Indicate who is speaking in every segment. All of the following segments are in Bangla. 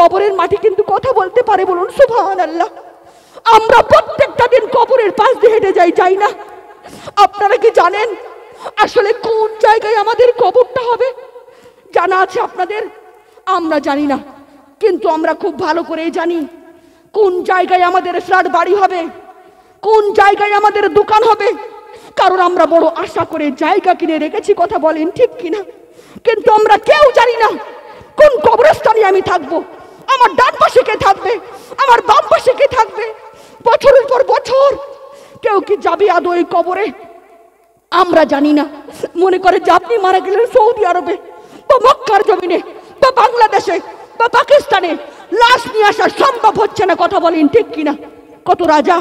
Speaker 1: কবরের মাটি কিন্তু কথা বলতে পারে, বলুন সুবহানাল্লাহ। আমরা প্রত্যেকটা দিন কবরের পাশ দিয়ে হেঁটে যাই না? আপনারা কি জানেন আসলে কোন জায়গায় আমাদের কবরটা হবে? জানা আছে আপনাদের? আমরা জানি না, কিন্তু আমরা খুব ভালো করে জানি কোন জায়গায় আমাদের ফ্ল্যাট বাড়ি হবে, কোন জায়গায় আমাদের দোকান হবে। কারণ আমরা বড় আশা করে জায়গা কিনে রেখেছি, কথা বলেন ঠিক কিনা? কিন্তু আমরা কেউ জানি না কোন কবরস্থানে আমি থাকবো, আমার ডান পাশে কে থাকবে, আমার বাম পাশে কে থাকবে। বছরের পর বছর কেউ কি যাবে আদৌ এই কবরে? আমরা জানি না। মনে করে যে আপনি মারা গেলেন সৌদি আরবে বা মক্কার জমিনে বা বাংলাদেশে বা পাকিস্তানে, লাশ নিয়ে আসা সম্ভব হচ্ছে না, কথা বলেন ঠিক কিনা? কত রাজা,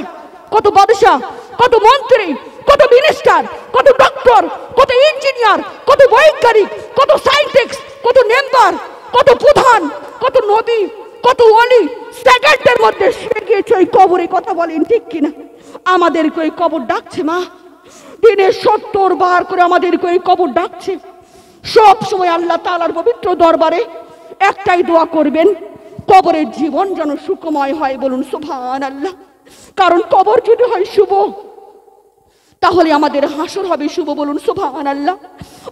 Speaker 1: কত বাদশা, কত মন্ত্রী, কত মিনিস্টার, কত ডক্টর, কত ইঞ্জিনিয়ার, কত বৈজ্ঞানিক, কত সায়েন্টিস্ট, কত মেম্বার, কত প্রধান, কত নবী, কত ওলি সেকেন্ডের মধ্যে শুয়ে গিয়েছে ওই কবরে, কথা বলেন ঠিক কিনা? আমাদেরকে ওই কবর ডাকছে মা, দিনে 70 বার করে আমাদেরকে ওই কবর ডাকছে। সব সময় আল্লাহ তাআলার পবিত্র দরবারে একটাই দোয়া করবেন, কবরের জীবন যেন সুখময় হয়, বলুন সুবহানাল্লাহ। কারণ কবর যদি হয় শুভ, তাহলে আমাদের হাসর হবে শুভ, বলুন সুবহানাল্লাহ।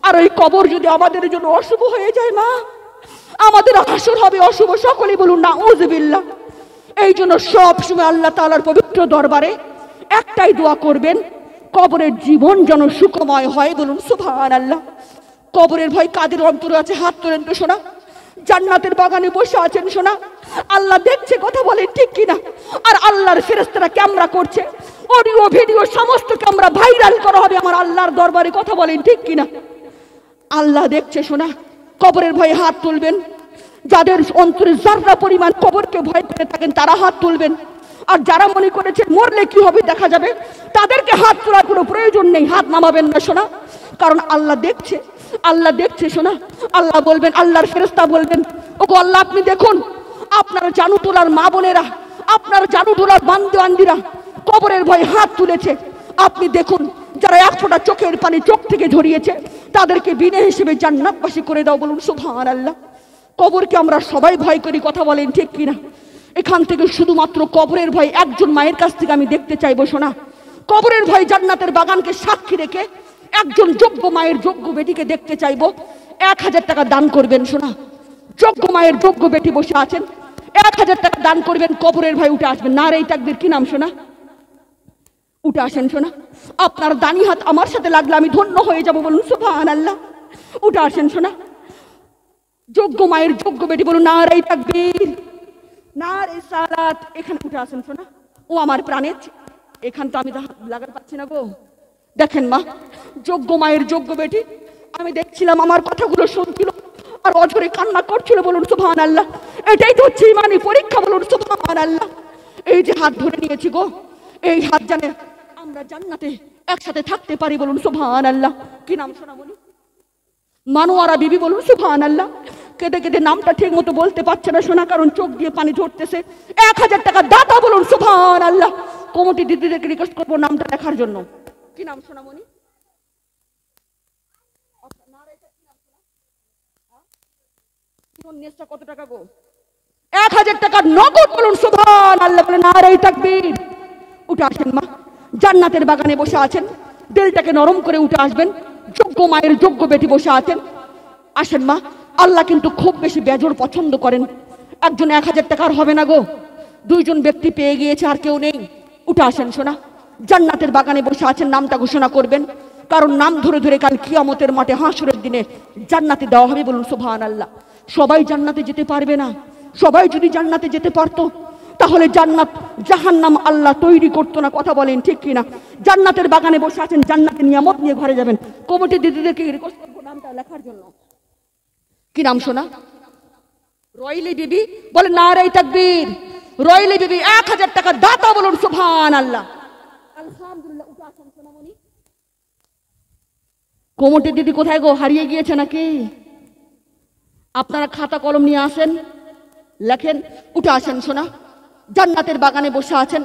Speaker 1: আর ওই কবর যদি আমাদের জন্য অশুভ হয়ে যায় মা, আমাদের হাসর হবে অশুভ, সকলে বলুন নাউযুবিল্লাহ। এই জন্য সব সময় আল্লাহ তাআলার পবিত্র দরবারে একটাই দোয়া করবেন, কবরের জীবন যেন সুখময় হয়, বলুন সুবহানাল্লাহ। কবরের ভয় কাদের অন্তরে আছে? হাত তোলেন তো শোনা। জান্নাতের বাগানে বসে আছেন শোনা, আল্লাহ দেখছে, কথা বলেন ঠিক কিনা? আর আল্লাহর ফেরেশতারা ক্যামেরা করছে, অডিও ভিডিও সমস্ত ক্যামেরা ভাইরাল করা হবে আমার আল্লাহর দরবারে, কথা বলেন ঠিক কিনা? আল্লাহ দেখছে শোনা। কবরের ভয়ে হাত তুলবেন। যাদের অন্তরে যারা পরিমাণ কবরকে ভয় করে থাকেন তারা হাত তুলবেন। আর যারা মনে করেছেন মরলে কি হবে দেখা যাবে, তাদেরকে হাত তোলার কোনো প্রয়োজন নেই, হাত নামাবেন না শোনা। কারণ আল্লাহ দেখছে, আল্লাহ দেখছে শোনা। আল্লাহ বলবেন, আল্লাহর ফেরেশতা বলবেন, ওগো আল্লাহ আপনি দেখুন, আপনার জানু তোলার মা বোনেরা, আপনার জানু তোলার বান্দিরা কবরের ভয়ে হাত তুলেছে, আপনি দেখুন। যারা এক ফোঁটা চোখের পানি চোখ থেকে ঝরিয়েছে তাদেরকে বিনা হিসেবে জান্নাতবাসী করে দাও, বলুন সুবহানাল্লাহ। কবরকে আমরা সবাই ভয় করি, কথা বলেন ঠিক কিনা? এখান থেকে শুধুমাত্র কবরের ভয় একজন মায়ের কাছ থেকে আমি দেখতে চাইবো শোনা। কবরের ভয় জান্নাতের বাগানকে সাক্ষী রেখে একজন যোগ্য মায়ের যোগ্য বেটিকে দেখতে চাইবো। 1000 টাকা দান করবেন শোনা। যোগ্য মায়ের যোগ্য বেটি বসে আছেন, 1000 টাকা দান করবেন, কবরের ভয় উঠে আসবেন। নারে তাকবীর, কি নাম শোনা? উঠে আসেন শোনা। আপনার দানি হাত আমার সাথে লাগলে আমি ধন্য হয়ে যাব, বলুন সুবহানাল্লাহ। উঠে আসেন শোনা। যোগ্য মায়ের যোগ্য বেটি বলুন নারে তাকবীর, নারে সালাত। এখানে উঠে আসেন শোনা। ও আমার প্রাণের, এখান তো আমি লাগাতে পারছি না গো। দেখেন মা, যোগ্য মায়ের যোগ্য বেটি, আমি দেখছিলাম আমার কথাগুলো শুনছিল আর অঝরে কান্না করছিল, বলুন সুবহানাল্লাহ। এটাই তো হচ্ছে ইমানি পরীক্ষা, বলুন সুবহানাল্লাহ। এই যে হাত ধরে নিয়েছি গো, এই হাত জানে আমরা জান্নাতে একসাথে থাকতে পারি, বলুন সুবহানাল্লাহ। কি নাম সোনামণি? মানোয়ারা বিবি, বলুন সুবহানাল্লাহ। কেঁদে কেঁদে নামটা ঠিক মতো বলতে পারছে না শোনা, কারণ চোখ দিয়ে পানি ঝরতেছে। 1000 টাকা দাতা, বলুন সুবহানাল্লাহ। কমিটি দিদিদেরকে রিকোয়েস্ট করবো নামটা লেখার জন্য। কি নাম সোনামণি? কত টাকা গো? 1000 টাকা নগদ, বলুন সুবহানাল্লাহ। বলে নারে তাকবীর। উঠে আসেন মা, জান্নাতের বাগানে বসে আছেন, দিলটাকে নরম করে উঠে আসবেন। যোগ্য মায়ের যোগ্য বেটি বসে আছেন, আসেন মা। আল্লাহ কিন্তু খুব বেশি বেজোড় পছন্দ করেন। একজন 1000 টাকার হবে না গো, 2 জন ব্যক্তি পেয়ে গিয়েছে, আর কেউ নেই। উঠে আসেন শোনা। জান্নাতের বাগানে বসে আছেন, নামটা ঘোষণা করবেন, কারণ নাম ধরে ধরে কাল কিয়ামতের মাঠে হাসরের দিনে জান্নাতে দেওয়া হবে, বলুন সুবহানাল্লাহ। সবাই জান্নাতে যেতে পারবে না। সবাই যদি জান্নাতে যেতে পারতো তাহলে জান্নাত জাহান্নাম আল্লাহ তৈরি করতো না, কথা বলেন ঠিক কিনা? জান্নাতের বাগানে বসে আছেন, জান্নাতের নিয়ামত নিয়ে ঘরে যাবেন। কমিটি দিদিদেরকে রিকোয়েস্ট করবো নামটা লেখার জন্য। কি নাম শোনা? রয়লি বিবি। বলে নারে তাকবীর। রয়লি বিবি 1000 টাকা দাতা, বলুন সুবহানাল্লাহ। আলহামদুলিল্লাহ। উঠে আসেন সোনামণি। কমিটি দিদি কোথায় গো? হারিয়ে গিয়েছে নাকি? আপনারা খাতা কলম নিয়ে আসেন, লেখেন। উঠে আসেন সোনা। জান্নাতের বাগানে বসে আছেন,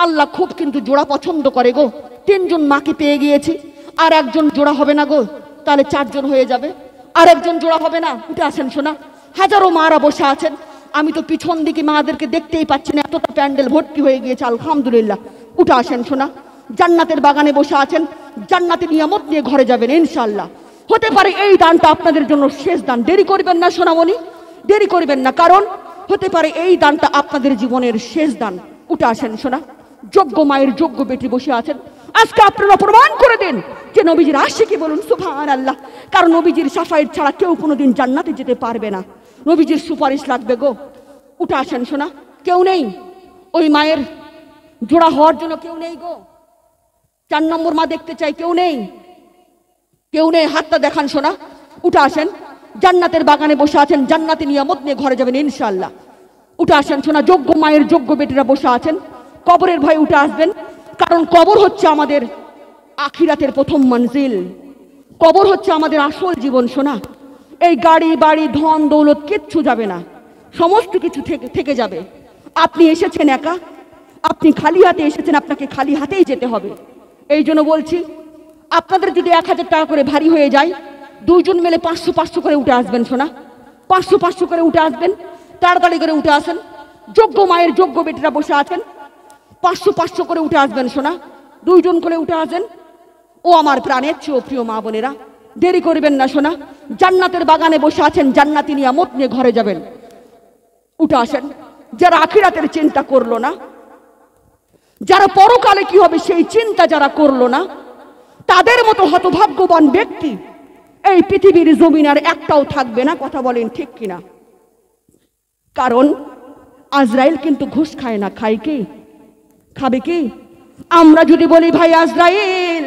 Speaker 1: আল্লাহ খুব কিন্তু জোড়া পছন্দ করে গো। 3 জন মাকে পেয়ে গিয়েছি, আর একজন জোড়া হবে না গো, তাহলে 4 জন হয়ে যাবে। আর একজন জোড়া হবে না। উঠে আসেন সোনা। হাজারো মারা বসে আছেন, আমি তো পিছন দিকে মাদেরকে দেখতেই পাচ্ছি না, এতটা প্যান্ডেল ভর্তি হয়ে গিয়েছে, আলহামদুলিল্লাহ। উঠে আসেন শোনা, জান্নাতের বাগানে বসে আছেন, জান্নাতের নিয়ামত নিয়ে ঘরে যাবেন ইনশাআল্লাহ। হতে পারে এই দানটা আপনাদের জন্য শেষ দান, দেরি করবেন না সোনামণি, দেরি করবেন না, কারণ হতে পারে এই দানটা আপনাদের জীবনের শেষ দান। উঠে আসেন শোনা, যোগ্য মায়ের যোগ্য বেটি বসে আছেন, আজকে আপনারা প্রমাণ করে দেন যে নবীজির আশিকি বলুন সুবহানাল্লাহ। কারণ নবীজির সাফায়েত ছাড়া কেউ কোনোদিন জান্নাতে যেতে পারবে না, নবীজির সুপারিশ লাগবে গো। উঠে আসেন শোনা, কেউ নেই ওই মায়ের জোড়া হওয়ার জন্য, কেউ নেই গো। 4 নম্বর মা দেখতে চাই, কেউ নেই, কেউ নেই, হাতটা দেখান শোনা। উঠে আসেন, জান্নাতের বাগানে বসে আছেন, জান্নাতি নিয়ামত নিয়ে ঘরে যাবেন ইনশাআল্লাহ। উঠে আসেন শোনা, যোগ্য মায়ের যোগ্য বেটিরা বসে আছেন, কবরের ভয়ে উঠে আসবেন, কারণ কবর হচ্ছে আমাদের আখিরাতের প্রথম মঞ্জিল, কবর হচ্ছে আমাদের আসল জীবন শোনা। এই গাড়ি বাড়ি ধন দৌলত কিচ্ছু যাবে না, সমস্ত কিছু থেকে যাবে। আপনি এসেছেন একা, আপনি খালি হাতে এসেছেন, আপনাকে খালি হাতেই যেতে হবে। এই জন্য বলছি, আপনাদের যদি 1000 টাকা করে ভারী হয়ে যায়, 2 জন মিলে 500-500 করে উঠে আসবেন শোনা, 500-500 করে উঠে আসবেন, তাড়াতাড়ি করে উঠে আসেন। যোগ্য মায়ের যোগ্য বেটিরা বসে আছেন, 500-500 করে উঠে আসবেন শোনা, 2 জন করে উঠে আসেন। ও আমার প্রাণের চেয়েও প্রিয় মা বোনেরা, দেরি করবেন না শোনা, জান্নাতের বাগানে বসে আছেন, জান্নাতি নিয়ামত নিয়ে ঘরে যাবেন। উঠে আসেন, যারা আখিরাতের চিন্তা করলো না, যারা পরকালে কি হবে সেই চিন্তা যারা করলো না, তাদের মতো হতভাগ্যবান ব্যক্তি এই পৃথিবীর জমিন আর একটাও থাকবে না। কথা বলেন ঠিক কিনা? কারণ আজরাইল কিন্তু ঘুষ খায় না, খায় কি? খাবে কি? আমরা যদি বলি ভাই আজরাইল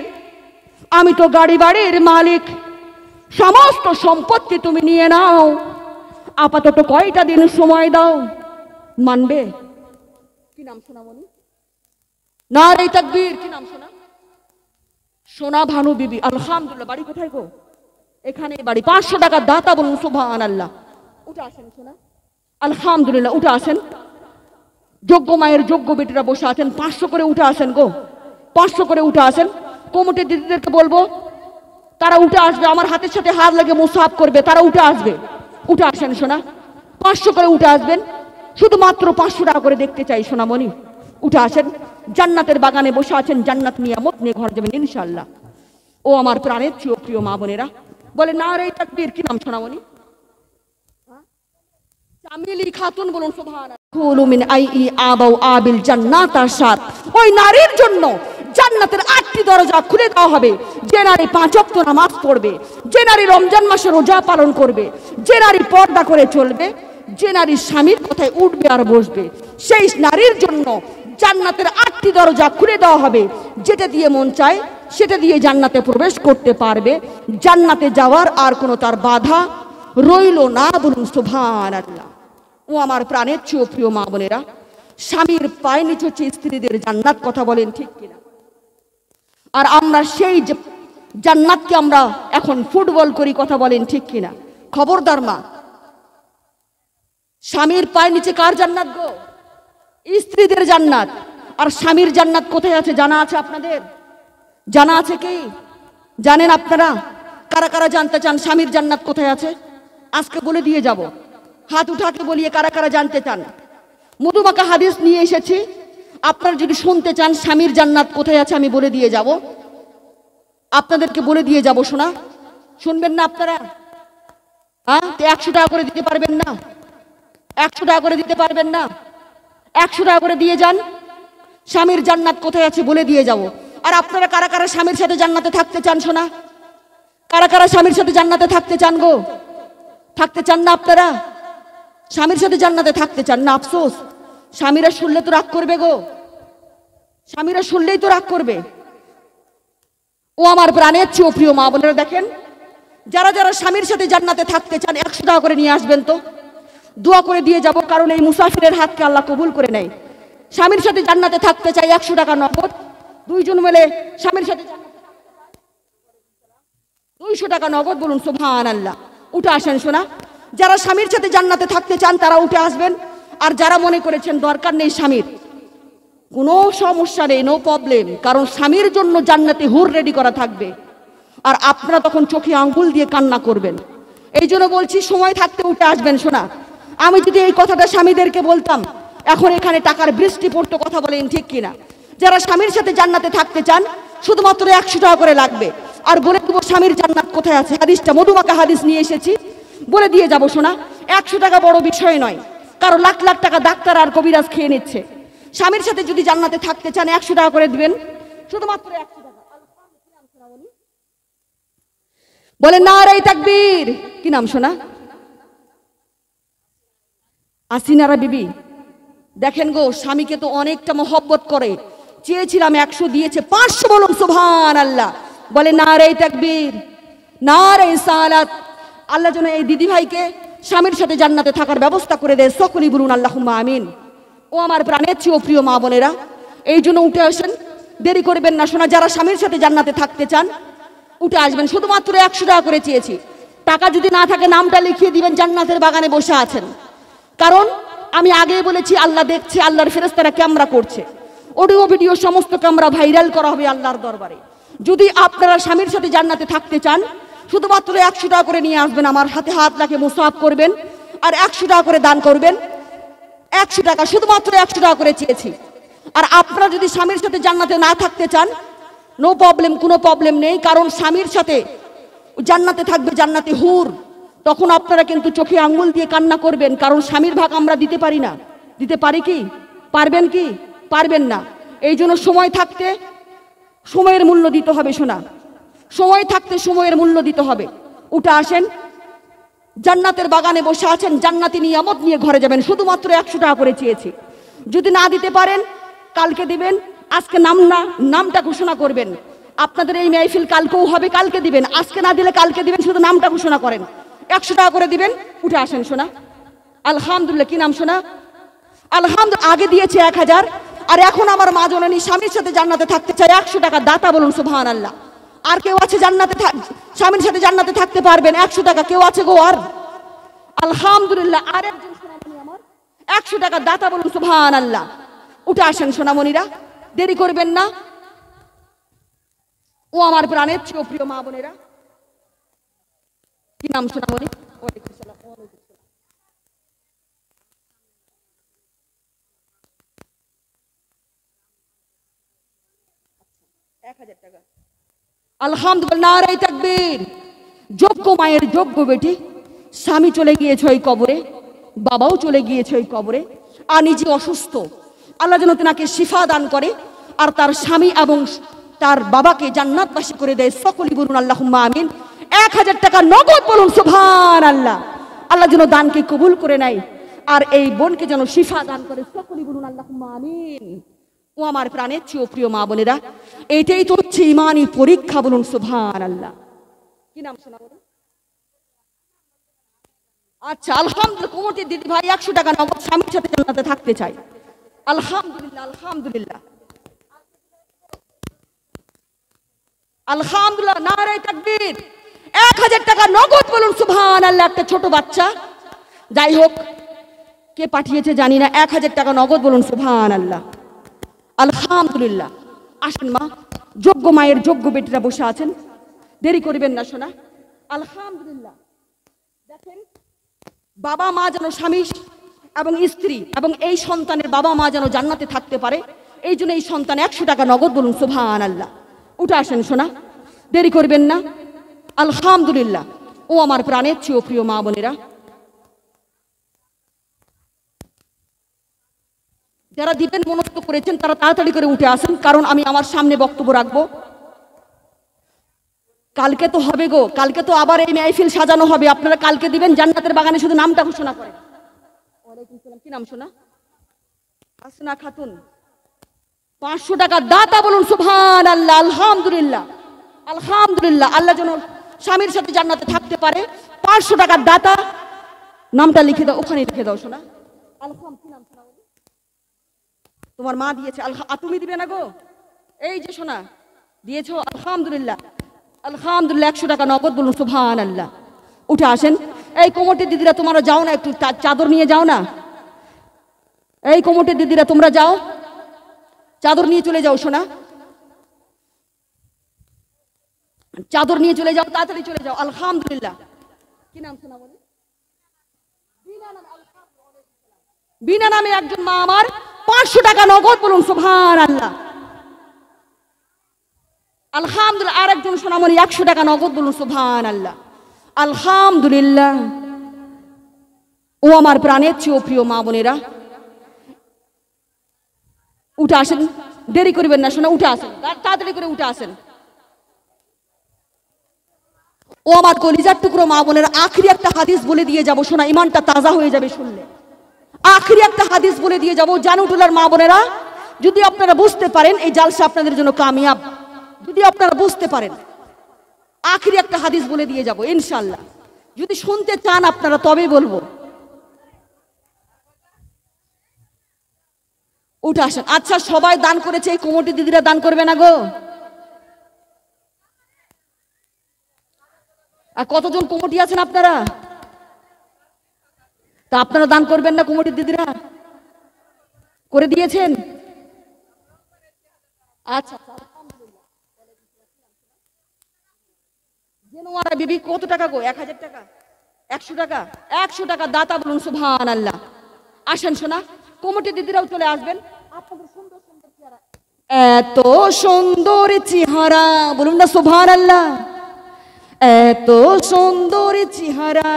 Speaker 1: আমি তো গাড়ি বাড়ির মালিক, সমস্ত সম্পত্তি তুমি নিয়ে নাও, আপাতত কয়টা দিন সময় দাও, মানবে? কি নাম সোনামণি? নারে তাকবীর। কি নাম সোনা? সোনা ভানু বিবি, আলহামদুলিল্লাহ। বাড়ি কোথায় গো? এখানে বাড়ি। 500 টাকা দাতা বলুন সুবহানাল্লাহ। উঠে আসেন সোনা, আলহামদুলিল্লাহ। উঠে আসেন, যোগ্য মায়ের যোগ্য বেটিরা বসে আছেন, 500 করে উঠে আসেন গো, 500 করে উঠে আসেন। কমিটির দিদিদেরকে বলবো তারা উঠে আসবে, আমার হাতের সাথে হাত লাগে মুসাফ করবে, তারা উঠে আসবে। উঠে আসেন সোনা, 500 করে উঠে আসবেন, শুধুমাত্র 500 টাকা করে দেখতে চাই সোনামণি। উঠে আসেন, জান্নাতের বাগানে বসে আছেন, জান্নাত নিয়ামত নিয়ে ঘর যাবেন ইনশাআল্লাহ। ও আমার প্রাণের চেয়েও প্রিয় মা বোনেরা, বলে নারে তাকবীর। কি নাম সোনামণি? চামেলি খাতুন বলুন সুবহানাল্লাহ। কুলু মিন আই আবাউ আবিল জান্নাত আশাত। ওই নারীর জন্য জান্নাতের 8টি দরজা খুলে দেওয়া হবে। যে নারী 5 ওয়াক্ত নামাজ পড়বে, যে নারী রমজান মাসে রোজা পালন করবে, যে নারী পর্দা করে চলবে, যে নারী স্বামীর কথায় উঠবে আর বসবে, সেই নারীর জন্য জান্নাতের 8টি দরজা খুলে দেওয়া হবে। যেটা দিয়ে মন চায় সেটা দিয়ে জান্নাতে প্রবেশ করতে পারবে। জান্নাতে যাওয়ার আর কোনো তার বাধা রইল না বলুন সুবহানাল্লাহ। ও আমার প্রাণের চেয়েও প্রিয় মা বোনেরা, স্বামীর পায়ে নিচে হচ্ছে স্ত্রীদের জান্নাত। কথা বলেন ঠিক কিনা? আর আমরা সেই জান্নাতকে আমরা এখন ফুটবল করি। কথা বলেন ঠিক কিনা? খবরদার মা, স্বামীর পায়ে নিচে কার জান্নাত গো? স্ত্রীদের জান্নাত। আর স্বামীর জান্নাত কোথায় আছে জানা আছে আপনাদের? জানা আছে কি? জানেন আপনারা? কারা কারা জানতে চান স্বামীর জান্নাত কোথায় আছে? আজকে বলে দিয়ে যাব, হাত উঠাকে বলিয়ে কারা কারা জানতে চান। মধুমাখা হাদিস নিয়ে এসেছি, আপনারা যদি শুনতে চান স্বামীর জান্নাত কোথায় আছে আমি বলে দিয়ে যাব, আপনাদেরকে বলে দিয়ে যাব। শোনা, শুনবেন না আপনারা? হ্যাঁ, 100 টাকা করে দিতে পারবেন না? 100 টাকা করে দিতে পারবেন না? 100 টাকা করে দিয়ে যান, স্বামীর জান্নাত কোথায় আছে বলে দিয়ে যাব। আর আপনারা কারা কারা স্বামীর সাথে জান্নাতে থাকতে চান? শোনা, কারা কারা স্বামীর সাথে জান্নাতে থাকতে চান গো? থাকতে চান না আপনারা? স্বামীর সাথে জান্নাতে থাকতে চান না? আফসোস, স্বামীরা শুনলে তো রাগ করবে গো, স্বামীরা শুনলেই তো রাগ করবে। ও আমার প্রাণের চেয়েও প্রিয় মা বোনেরা, দেখেন যারা যারা স্বামীর সাথে জান্নাতে থাকতে চান 100 টাকা করে নিয়ে আসবেন, তো দোয়া করে দিয়ে যাব, কারণ এই মুসাফিরের হাতকে আল্লাহ কবুল করে নেয়। স্বামীর সাথে জান্নাতে থাকতে চাই 100 টাকা নগদ, 2 জন মিলে স্বামীর সাথে 200 টাকা নগদ বলুন সুবহানাল্লাহ। উঠে আসেন শোনা, যারা স্বামীর সাথে জান্নাতে থাকতে চান তারা উঠে আসবেন। আর যারা মনে করেছেন দরকার নেই স্বামীর, কোনো সমস্যা নেই, নো প্রবলেম, কারণ স্বামীর জন্য জান্নাতে হুর রেডি করা থাকবে। আর আপনারা তখন চোখে আঙ্গুল দিয়ে কান্না করবেন। এই জন্য বলছি সময় থাকতে উঠে আসবেন শোনা। আমি যদি এই কথাটা স্বামীদেরকে বলতাম, এখন এখানে টাকার বৃষ্টি পড়তো, কথা বলেন ঠিক কিনা? যারা স্বামীর সাথে জান্নাতে থাকতে চান শুধুমাত্র 100 টাকা করে লাগবে। আর বলে দেবো স্বামীর জান্নাত কোথায় আছে, হাদিসটা মধুমাখা হাদিস নিয়ে এসেছি, বলে দিয়ে যাবো শোনা। 100 টাকা বড় বিষয় নয়, কারো লাখ লাখ টাকা ডাক্তার আর কবিরাজ খেয়ে নিচ্ছে। স্বামীর সাথে যদি জান্নাতে থাকতে চান 100 টাকা করে দিবেন, শুধুমাত্র 100 টাকা। বলে নারে তাকবীর। কি নাম শোনা? আসিনারা বিবি। দেখেন গো, স্বামীকে তো অনেকটা মহব্বত করে, চেয়েছিলাম 100 দিয়েছে 500, বলুন সুবহানাল্লাহ। বলে নারে তাকবীর, নারে সালাত। আল্লাহ যেন এই দিদি ভাইকে স্বামীর সাথে জান্নাতে থাকার ব্যবস্থা করে দেয়, সকলেই বলুন আল্লাহুম্মা আমিন। ও আমার প্রাণের চেয়ে প্রিয় মা বোনেরা, এই জন্য উঠে আসেন, দেরি করবেন না শোনা। যারা স্বামীর সাথে জান্নাতে থাকতে চান উঠে আসবেন, শুধুমাত্র 100 টাকা করে চেয়েছি। টাকা যদি না থাকে নামটা লিখিয়ে দিবেন, জান্নাতের বাগানে বসে আছেন। কারণ আমি আগেই বলেছি, আল্লাহ দেখছে, আল্লাহর ফেরেশতারা ক্যামেরা করছে, অডিও ভিডিও সমস্ত ক্যামেরা ভাইরাল করা হবে আল্লাহর দরবারে। যদি আপনারা স্বামীর সাথে জান্নাতে থাকতে চান শুধুমাত্র 100 টাকা করে নিয়ে আসবেন, আমার হাতে হাত লাগিয়ে মুসাফ করবেন আর 100 টাকা করে দান করবেন। 100 টাকা, শুধুমাত্র 100 টাকা করে চেয়েছি। আর আপনারা যদি স্বামীর সাথে জান্নাতে না থাকতে চান, নো প্রবলেম, কোনো প্রবলেম নেই। কারণ স্বামীর সাথে জান্নাতে থাকবে জান্নাতি হুর, তখন আপনারা কিন্তু চোখে আঙ্গুল দিয়ে কান্না করবেন, কারণ স্বামীর ভাগ আমরা দিতে পারি না। দিতে পারি কি? পারবেন কি? পারবেন না। এই জন্য সময় থাকতে সময়ের মূল্য দিতে হবে শোনা, সময় থাকতে সময়ের মূল্য দিতে হবে। উঠে আসেন, জান্নাতের বাগানে বসে আছেন, জান্নাতি নিয়ামত নিয়ে ঘরে যাবেন। শুধুমাত্র 100 টাকা করে চেয়েছি। যদি না দিতে পারেন কালকে দিবেন, আজকে নামটা ঘোষণা করবেন। আপনাদের এই মাহফিল কালকেও হবে, কালকে দিবেন। আজকে না দিলে কালকে দিবেন, শুধু নামটা ঘোষণা করেন। 100 টাকা করে দিবেন। উঠে আসেন শোনা। আলহামদুলিল্লাহ। কি নাম শোনা? আলহামদুলিল্লাহ। আগে দিয়েছে 1000, আর এখন আমার মা জননী স্বামীর সাথে জান্নাতে থাকতে চায়, 100 টাকা দাতা, বলুন সুবহানাল্লাহ। আর কেউ আছে জান্নাতে স্বামীর সাথে জান্নাতে থাকতে পারবেন? 100 টাকা কেউ আছে গো? আর আলহামদুলিল্লাহ। আর একজন সোনামণি আমার 100 টাকা দাতা, বলুন সুবহানাল্লাহ। উঠে আসেন সোনামণিরা, দেরি করবেন না। ও আমার প্রাণের চেয়ে প্রিয় মা বোনেরা। কি নাম সোনামণি? ওয়ালাইকুম সালাম। 1000 টাকা। আলহামদুলিল্লাহ, নারে তাকবীর। যোগ্য মায়ের যোগ্য বেটি, স্বামী চলে গিয়েছে ওই কবরে, বাবাও চলে গিয়েছে ওই কবরে, আর নিজে অসুস্থ। আল্লাহ যেন তেনাকে শিফা দান করে, আর তার স্বামী এবং তার বাবাকে জান্নাতবাসী করে দেয়। সকলেই বলুন আল্লাহুম্মা আমিন। 1000 টাকা নগদ, বলুন সুবহানাল্লাহ। আল্লাহ যেন দানকে কবুল করে নেয়, আর এই বোনকে যেন শিফা দান করে। সকলেই বলুন আল্লাহুম্মা আমিন। ও আমার প্রাণের চেয়ে প্রিয় মা বোনেরা, এইটাই তো হচ্ছে ইমানি পরীক্ষা, বলুন সুবহানাল্লাহ। কি নাম শোনা বলুন? আচ্ছা, আলহামদুলিল্লাহ। কোমরটির দিদি ভাই 100 টাকা নগদ, স্বামীর সাথে জান্নাতে থাকতে চাই। আলহামদুলিল্লাহ, আলহামদুলিল্লাহ, আলহামদুলিল্লাহ, নারে তাকবীর। 1000 টাকা নগদ, বলুন সুবহানাল্লাহ। একটা ছোট বাচ্চা, যাই হোক কে পাঠিয়েছে জানি না, 1000 টাকা নগদ, বলুন সুবহানাল্লাহ। আলহামদুলিল্লাহ। আসেন মা, যোগ্য মায়ের যোগ্য বেটিরা বসে আছেন, দেরি করবেন না শোনা। আলহামদুলিল্লাহ। দেখেন, বাবা মা যেন স্বামী এবং স্ত্রী এবং এই সন্তানের বাবা মা যেন জান্নাতে থাকতে পারে, এই জন্য এই সন্তান 100 টাকা নগদ, বলুন সুবহানাল্লাহ। উঠে আসেন শোনা, দেরি করবেন না। আলহামদুলিল্লাহ। ও আমার প্রাণের চেয়ে প্রিয় মা বোনেরা, যারা দিবেন মনস্থ করেছেন তারা তাড়াতাড়ি করে উঠে আসেন, কারণ আমি আমার সামনে বক্তব্য রাখবো। কালকে তো হবে গো, কালকে তো আবার এই মাহফিল সাজানো হবে। আপনারা কালকে দিবেন জান্নাতের বাগানে, শুধু নামটা ঘোষণা করেন। ওয়ালাইকুম সালাম। কি নাম শোনা? হাসনা খাতুন। 500 টাকা দাতা, বলুন সুবহানাল্লাহ। আলহামদুলিল্লাহ, আলহামদুলিল্লাহ। আল্লাহ যেন স্বামীর সাথে জান্নাতে থাকতে পারে। 500 টাকার দাতা, নামটা লিখে দাও, ওখানে লিখে দাও শোনা। আলহাম। কি নাম শোনা? তোমার মা দিয়েছে। তুমি দিবে না গো? এই যে শোনা দিয়েছো। আলহামদুলিল্লাহ, আলহামদুলিল্লাহ। 100 টাকা নগদ, বলুন সুবহানাল্লাহ। উঠে আসেন। এই কোমরটির দিদিরা তোমরা যাও না, একটু চাদর নিয়ে যাও না। এই কোমরটির দিদিরা তোমরা যাও, চাদর নিয়ে চলে যাও শোনা, চাদর নিয়ে চলে যাও, তাড়াতাড়ি চলে যাও। আলহামদুলিল্লাহ। কি নাম শোনা বলি? বিনা নামে একজন মা আমার 500 টাকা নগদ, বলুন সুবহানাল্লাহ। আলহামদুলিল্লাহ। আর একজন সোনামণি 100 টাকা নগদ, বলুন সুবহানাল্লাহ। আলহামদুলিল্লাহ। ও আমার প্রাণের চেয়েও প্রিয় মা বোনেরা, উঠে আসেন, দেরি করবেন না শোনা, উঠে আসেন, তাড়াতাড়ি করে উঠে আসেন। ও আমার কলিজার টুকরো মা বোনেরা, আখরি একটা হাদিস বলে দিয়ে যাব শোনা, ইমানটা তাজা হয়ে যাবে শুনলে। আখরি একটা হাদিস বলে দিয়ে যাব জানুটুলার মা বোনেরা, যদি আপনারা বুঝতে পারেন এই জালসা আপনাদের জন্য কামিয়াব, যদি আপনারা বুঝতে পারেন। আখরি একটা হাদিস বলে দিয়ে যাব ইনশাআল্লাহ, যদি শুনতে চান আপনারা তবেই বলবো। উঠে আসেন। আচ্ছা, সবাই দান করেছে, এই কমিটি দিদিরা দান করবে না গো? আর কতজন কমিটি আছেন আপনারা? তা আপনারা দান করবেন না? কমিটির দিদিরা করে দিয়েছেন? আচ্ছা, জেনোয়ারা বিবি কত টাকা গো? 1000 টাকা, 100 টাকা, 100 টাকা দাতা, বলুন সুবহানাল্লাহ। আসেন শোনা, কমিটির দিদিরাও চলে আসবেন। আপনাদের সুন্দর সুন্দর চেহারা, এত সুন্দর চেহারা, বলুন না সুবহানাল্লাহ। এত সুন্দর চেহারা,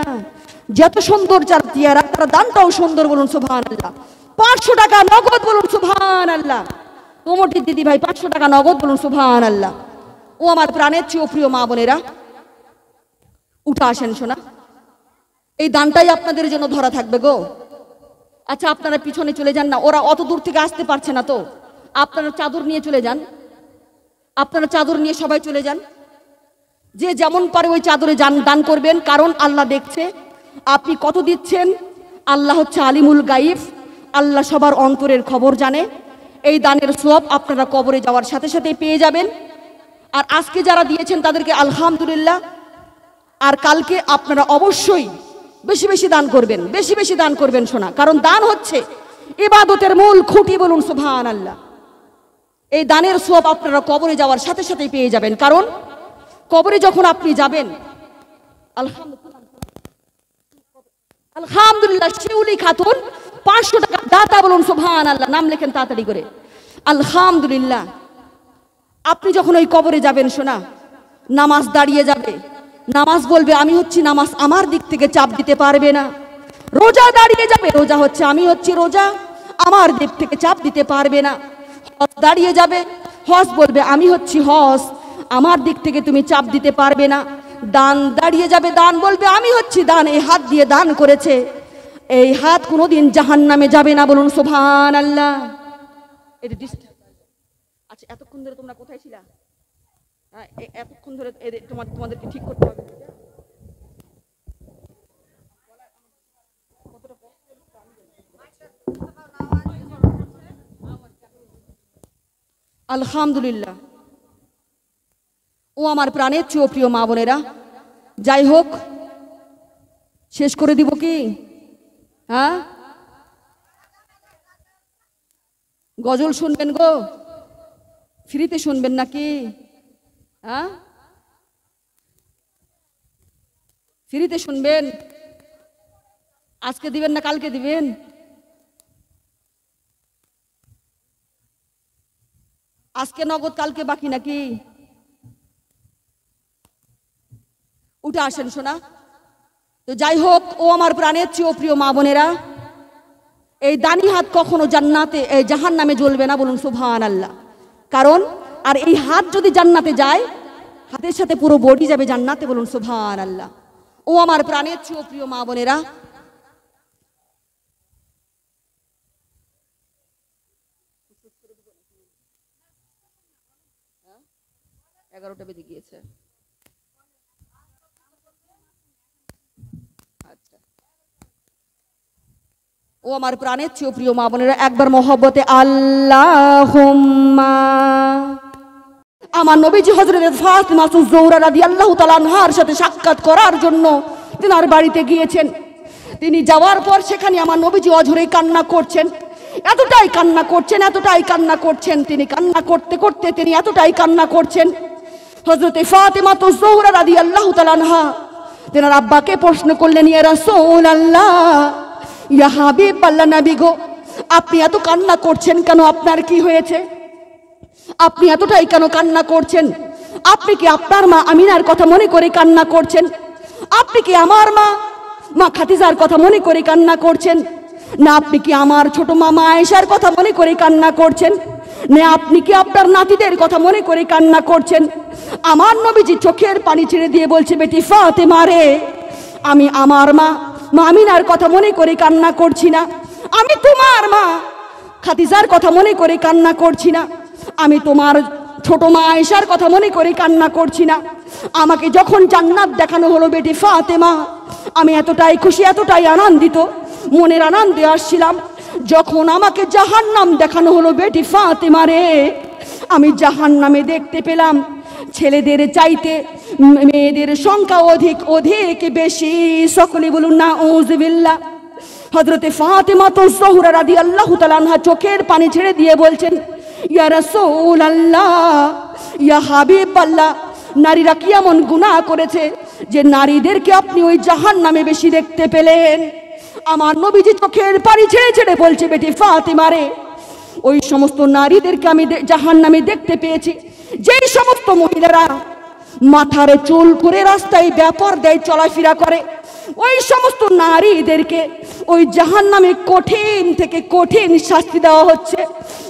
Speaker 1: যত সুন্দর যার চেহারা তার দানটাও সুন্দর, বলুন সুবহানাল্লাহ। 500 টাকা নগদ, বলুন সুবহানাল্লাহ। কমিটির দিদি ভাই 500 টাকা নগদ, বলুন সুবহানাল্লাহ। ও আমার প্রাণের চেয়েও প্রিয় মা বোনেরা, উঠে আসেন শোনা, এই দানটাই আপনাদের জন্য ধরা থাকবে গো। আচ্ছা, আপনারা পিছনে চলে যান না, ওরা অত দূর থেকে আসতে পারছে না, তো আপনারা চাদর নিয়ে চলে যান, আপনারা চাদর নিয়ে সবাই চলে যান। যে যেমন পারে ওই চাদরে দান করবেন, কারণ আল্লাহ দেখছে আপনি কত দিচ্ছেন। আল্লাহ হচ্ছে আলিমুল গাইব, আল্লাহ সবার অন্তরের খবর জানে। এই দানের সওয়াব আপনারা কবরে যাওয়ার সাথে সাথে পেয়ে যাবেন। আর আজকে যারা দিয়েছেন তাদেরকে আলহামদুলিল্লাহ। আর কালকে আপনারা অবশ্যই বেশি বেশি দান করবেন, বেশি বেশি দান করবেন শোনা, কারণ দান হচ্ছে ইবাদতের মূল খুঁটি, বলুন সুবহানাল্লাহ। এই দানের সওয়াব আপনারা কবরে যাওয়ার সাথে সাথে পেয়ে যাবেন, কারণ কবরে যখন আপনি যাবেন, আলহামদুলিল্লাহ, শিউলি খাতুন 500 টাকা দাতা, বলুন সুবহানাল্লাহ। নাম লেখেন তাড়াতাড়ি করে, আলহামদুলিল্লাহ। আপনি যখন ওই কবরে যাবেন শোনা, নামাজ দাঁড়িয়ে যাবে, নামাজ বলবে আমি হচ্ছি নামাজ, আমার দিক থেকে চাপ দিতে পারবে না। রোজা দাঁড়িয়ে যাবে, রোজা হচ্ছে আমি হচ্ছি রোজা, আমার দিক থেকে চাপ দিতে পারবে না। হজ দাঁড়িয়ে যাবে, হজ বলবে আমি হচ্ছি হজ, আমার দিক থেকে তুমি চাপ দিতে পারবে না। দান দাঁড়িয়ে যাবে, দান বলবে আমি হচ্ছি দান, এই হাত দিয়ে দান করেছে, এই হাত কোনোদিন জাহান্নামে যাবে না, বলুন সুবহানাল্লাহ। এটা ডিস্টার্ব। আচ্ছা, এতক্ষণ ধরে তোমরা কোথায় ছিলা? এতক্ষণ ধরে তোমাদেরকে ঠিক করতে হবে। আলহামদুলিল্লাহ। ও আমার প্রাণের চেয়েও প্রিয় মা বোনেরা, যাই হোক, শেষ করে দিব কি? হ্যাঁ, গজল শুনবেন গো? ফ্রিতে শুনবেন নাকি? হ্যাঁ, ফ্রিতে শুনবেন? আজকে দিবেন না কালকে দিবেন? আজকে নগদ, কালকে বাকি নাকি? উঠে আসেন শোনা। তো যাই হোক, ও আমার প্রাণের চেয়েও প্রিয় মা বোনেরা, এই দানি হাত কখনো জান্নাতে জাহান্নামে জ্বলবে না, বলুন সুবহানাল্লাহ। কারণ আর এই হাত যদি জান্নাতে যায়, হাতের সাথে পুরো বডি যাবে জান্নাতে, বলুন সুবহানাল্লাহ। ও আমার প্রাণের চেয়েও প্রিয় মা বোনেরা, এগারোটা বেজে গিয়েছে। আচ্ছা, ও আমার প্রাণের চেয়েও প্রিয় মা বোনেরা, একবার মহব্বতে আল্লাহুম্মা। আমার নবীজি হযরত ফাতিমা জোহরা রাদিয়াল্লাহু তাআলা আনহার সাথে সাক্ষাৎ করার জন্য তিনার বাড়িতে গিয়েছেন। তিনি যাওয়ার পর সেখানে আমার নবীজি অঝরে কান্না করছেন, এতটাই কান্না করছেন, এতটাই কান্না করছেন। তিনি কান্না করতে করতে তিনি এতটাই কান্না করছেন, হযরত ফাতিমা জোহরা রাদিয়াল্লাহু তাআলা আনহা তেনার আব্বাকে প্রশ্ন করলেন, ইয়া রাসূলুল্লাহ, ইয়া হাবিব আল্লাহ নবী গো, আপনি এত কান্না করছেন কেন? আপনার কি হয়েছে? আপনি এতটাই কেন কান্না করছেন? আপনি কি আপনার মা আমিনার কথা মনে করে কান্না করছেন? আপনি কি আমার মা খাদিজার কথা মনে করে কান্না করছেন? না আপনি কি আমার ছোট মা আয়েশার কথা মনে করে কান্না করছেন? না আপনি কি আপনার নাতিদের কথা মনে করে কান্না করছেন? আমার নবীজি চোখের পানি ছেড়ে দিয়ে বলছে, বেটি ফাতেমা রে, আমি আমার মা আমিনার কথা মনে করে কান্না করছি না। আমি তোমার মা খাদিজার কথা মনে করে কান্না করছি না। আমি তোমার ছোট মা আয়েশার কথা মনে করে কান্না করছি না। আমাকে যখন জান্নাত দেখানো হলো বেটি ফাতেমা, আমি এতটাই খুশি, এতটাই আনন্দিত, মনের আনন্দে আসছিলাম। যখন আমাকে জাহান্নাম দেখানো হলো বেটি ফাতেমা রে, আমি জাহান্নামে দেখতে পেলাম ছেলেদের চাইতে মেয়েদের সংখ্যা অধিক অধিক বেশি। সকলে বলুন নাউযুবিল্লাহ। হযরতে ফাতেমা তো জোহরা রাদিয়াল্লাহু তাআলা আনহা চোখের পানি ছেড়ে দিয়ে বলছেন, ইয়া রাসূলুল্লাহ, ইয়া হাবিবাল্লাহ, নারীরা কি এমন গুনাহ করেছে যে নারীদেরকে আপনি ওই জাহান্নামে বেশি দেখতে পেলেন? আমার নবীজি চোখের পানি ছেড়ে ছেড়ে বলছে, বেটি ফাতেমা রে, ওই সমস্ত নারীদেরকে আমি জাহান্নামে দেখতে পেয়েছি যেই সমস্ত মহিলারা মাথার চুল করে রাস্তায় বেপরদায় চলাফেরা করে। ওই সমস্ত নারীদেরকে ওই জাহান্নামে কঠিন থেকে কঠিন শাস্তি দেওয়া হচ্ছে।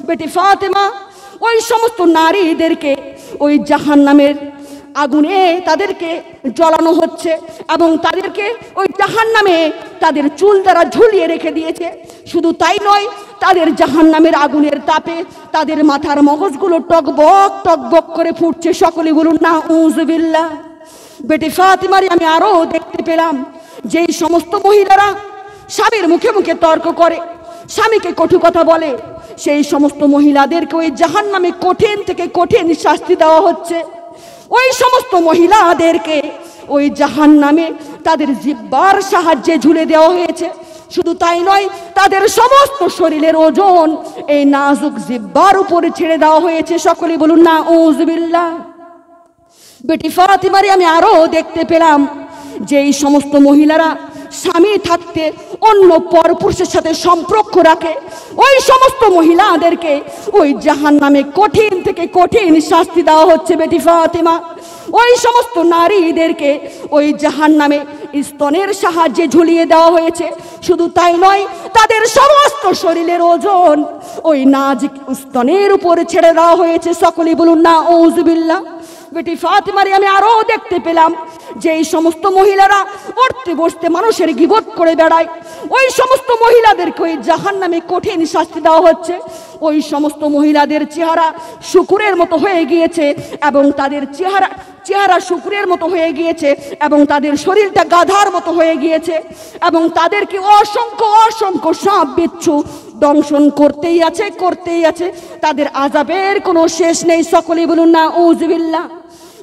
Speaker 1: বেটি ফাতেমা, ওই সমস্ত নারীদেরকে ওই জাহান্নামের আগুনে তাদেরকে জ্বলানো হচ্ছে এবং তাদেরকে ওই জাহান্নামে তাদের চুল দ্বারা ঝুলিয়ে রেখে দিয়েছে। শুধু তাই নয়, তাদের জাহান্নামের আগুনের তাপে তাদের মাথার মগজগুলো টকবক টকবক করে ফুটছে। সকলে বলুন নাউযুবিল্লাহ। বেটি ফাতেমারে আমি আরো দেখতে পেলাম যেই সমস্ত মহিলারা স্বামীর মুখে মুখে তর্ক করে, স্বামীকে কটু কথা বলে, সেই সমস্ত মহিলাদেরকে ওই জাহান্নামে কঠিন থেকে কঠিন শাস্তি দেওয়া হচ্ছে। ওই সমস্ত মহিলাদেরকে ওই জাহান্নামে তাদের জিহ্বার সাহায্যে ঝুলে দেওয়া হয়েছে। শুধু তাই নয়, তাদের সমস্ত শরীরের ওজন এই নাজুক জিহ্বার উপরে ছেড়ে দেওয়া হয়েছে। সকলে বলুন নাউযুবিল্লাহ। বেটি ফাতেমারে আমি আরো দেখতে পেলাম যে এই সমস্ত মহিলারা স্বামী থাকতে অন্য পরপুরুষের সাথে সম্পর্ক রাখে, ওই সমস্ত মহিলাদেরকে ওই জাহান্নামে কঠিন থেকে কঠিন শাস্তি দেওয়া হচ্ছে। বেটি ফাতেমা, ওই সমস্ত নারীদেরকে ওই জাহান্নামে স্তনের সাহায্যে ঝুলিয়ে দেওয়া হয়েছে। শুধু তাই নয়, তাদের সমস্ত শরীরের ওজন ওই নাজিক স্তনের উপরে ছেড়ে দেওয়া হয়েছে। সকলে বলুন নাউযুবিল্লাহ। বেটি ফাতেমারে আমি আরো দেখতে পেলাম যে এই সমস্ত মহিলারা উঠতে বসতে মানুষের গীবত করে বেড়ায়, ওই সমস্ত মহিলাদেরকে ওই জাহান্নামে কঠিন শাস্তি দেওয়া হচ্ছে। ওই সমস্ত মহিলাদের চেহারা শুকুরের মতো হয়ে গিয়েছে এবং তাদের চেহারা শুকুরের মতো হয়ে গিয়েছে এবং তাদের শরীরটা গাধার মতো হয়ে গিয়েছে এবং তাদেরকে অসংখ্য অসংখ্য সাপ বিচ্ছু দংশন করতেই আছে। তাদের আযাবের কোনো শেষ নেই। সকলে বলুন নাউযুবিল্লাহ।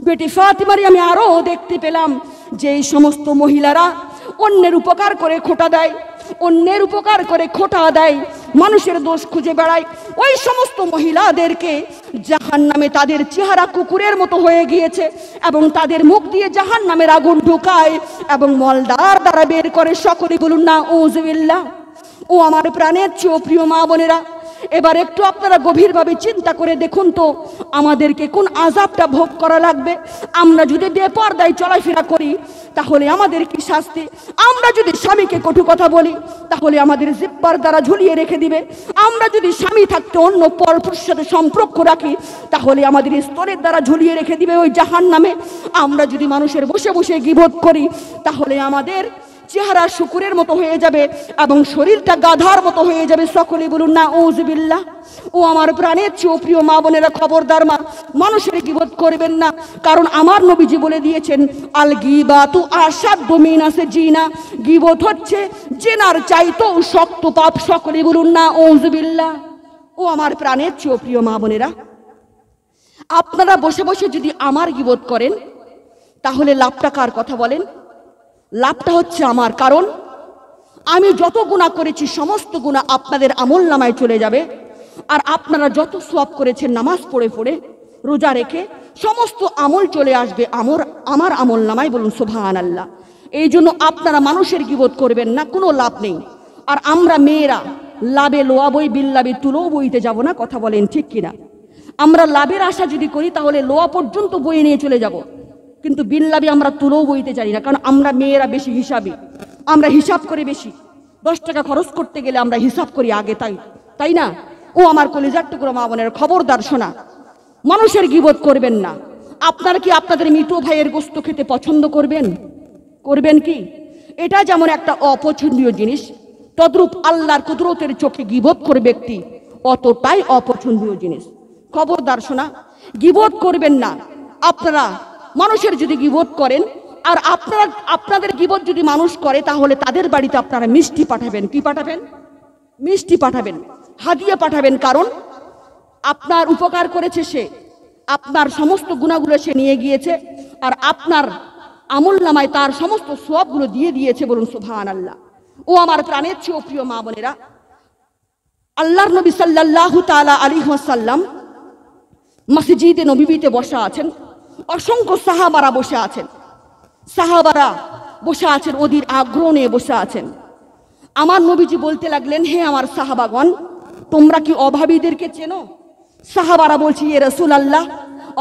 Speaker 1: বেটি ফাতেমারে আমি আরো দেখতে পেলাম যে এই সমস্ত মহিলারা অন্যের উপকার করে খোটা দেয়, মানুষের দোষ খুঁজে বেড়ায়। ওই সমস্ত মহিলাদেরকে জাহান্নামে তাদের চেহারা কুকুরের মতো হয়ে গিয়েছে এবং তাদের মুখ দিয়ে জাহান্নামের আগুন ঢুকায় এবং মলদার দ্বারা বের করে। সকলে বলুন নাউযুবিল্লাহ। ও আমার প্রাণের চেয়েও প্রিয় মা বোনেরা, এবার একটু আপনারা গভীরভাবে চিন্তা করে দেখুন তো, আমাদেরকে কোন আযাবটা ভোগ করা লাগবে। আমরা যদি বেপরদায় চলাফেরা করি তাহলে আমাদের কি শাস্তি? আমরা যদি স্বামীকে কটু কথা বলি তাহলে আমাদের জিহ্বার দ্বারা ঝুলিয়ে রেখে দিবে। আমরা যদি স্বামী থাকতে অন্য পরপুরুষের সাথে সম্পর্ক রাখি তাহলে আমাদের স্তনের দ্বারা ঝুলিয়ে রেখে দিবে ওই জাহান্নামে। আমরা যদি মানুষের বসে বসে গীবত করি তাহলে আমাদের চেহারা শুকুরের মতো হয়ে যাবে এবং শরীরটা গাধার মতো হয়ে যাবে। সকলে বলুন নাউযুবিল্লাহ। ও আমার প্রাণের চেয়েও প্রিয় মা বোনেরা, খবরদার মানুষের গীবত করবেন না, কারণ আমার নবীজি বলে দিয়েছেন, আল গীবাতু আশাদ্দু মিনাস জিনা, গীবত হচ্ছে জিনার চাইতেও শক্ত পাপ। সকলে বলুন নাউযুবিল্লাহ। ও আমার প্রাণের চেয়েও প্রিয় মা বোনেরা, আপনারা বসে বসে যদি আমার গীবত করেন তাহলে লাভটা কার কথা বলেন? লাভটা হচ্ছে আমার, কারণ আমি যত গুনাহ করেছি সমস্ত গুনাহ আপনাদের আমলনামায় চলে যাবে আর আপনারা যত সওয়াব করেছেন নামাজ পড়ে পড়ে রোজা রেখে সমস্ত আমল চলে আসবে আমার আমলনামায়। বলুন সুবহানাল্লাহ। এই জন্য আপনারা মানুষের গীবত করবেন না, কোনো লাভ নেই। আর আমরা মেয়েরা লাভে লোয়া বই বিল্লাবে তুলো বইতে যাব না, কথা বলেন ঠিক কিনা? আমরা লাভের আশা যদি করি তাহলে লোয়া পর্যন্ত বয়ে নিয়ে চলে যাব, কিন্তু বিল্লাবে আমরা তুলো বইতে জানি না, কারণ আমরা মেয়েরা বেশি হিসাবে, আমরা হিসাব করে বেশি 10 টাকা খরচ করতে গেলে আমরা হিসাব করি আগে, তাই না? ও আমার কলিজার টুকরো মা বোনের, খবরদার শোনা, মানুষের গীবত করবেন না। আপনারা কি আপনাদের মৃত ভাইয়ের গোশত খেতে পছন্দ করবেন? করবেন কি? এটা যেমন একটা অপছন্দনীয় জিনিস, তদ্রূপ আল্লাহর কুদরতের চোখে গীবত করে ব্যক্তি অতটাই অপছন্দনীয় জিনিস। খবরদার শোনা, গীবত করবেন না। আপনারা মানুষের যদি গীবত করেন আর আপনাদের গীবত যদি মানুষ করে, তাহলে তাদের বাড়িতে আপনারা মিষ্টি পাঠাবেন। কি পাঠাবেন? মিষ্টি পাঠাবেন, হাদিয়া পাঠাবেন, কারণ আপনার উপকার করেছে সে, আপনার সমস্ত গুণাগুলো সে নিয়ে গিয়েছে, আর আপনার আমল নামায় তার সমস্ত সওয়াবগুলো দিয়ে দিয়েছে। বলুন সুবহানাল্লাহ। ও আমার প্রাণের চেয়ে প্রিয় মা বোনেরা, আল্লাহর নবী সাল্লাল্লাহু তাআলা আলাইহি ওয়াসাল্লাম মসজিদে নববীতে বসা আছেন, অসংখ্য সাহাবারা বসে আছেন, ওদের আগ্রহ নিয়ে বসে আছেন। আমার নবীজি বলতে লাগলেন, হে আমার সাহাবাগণ, তোমরা কি অভাবীদেরকে চেনো? সাহাবারা বলছে, ইয়ে রাসূলুল্লাহ,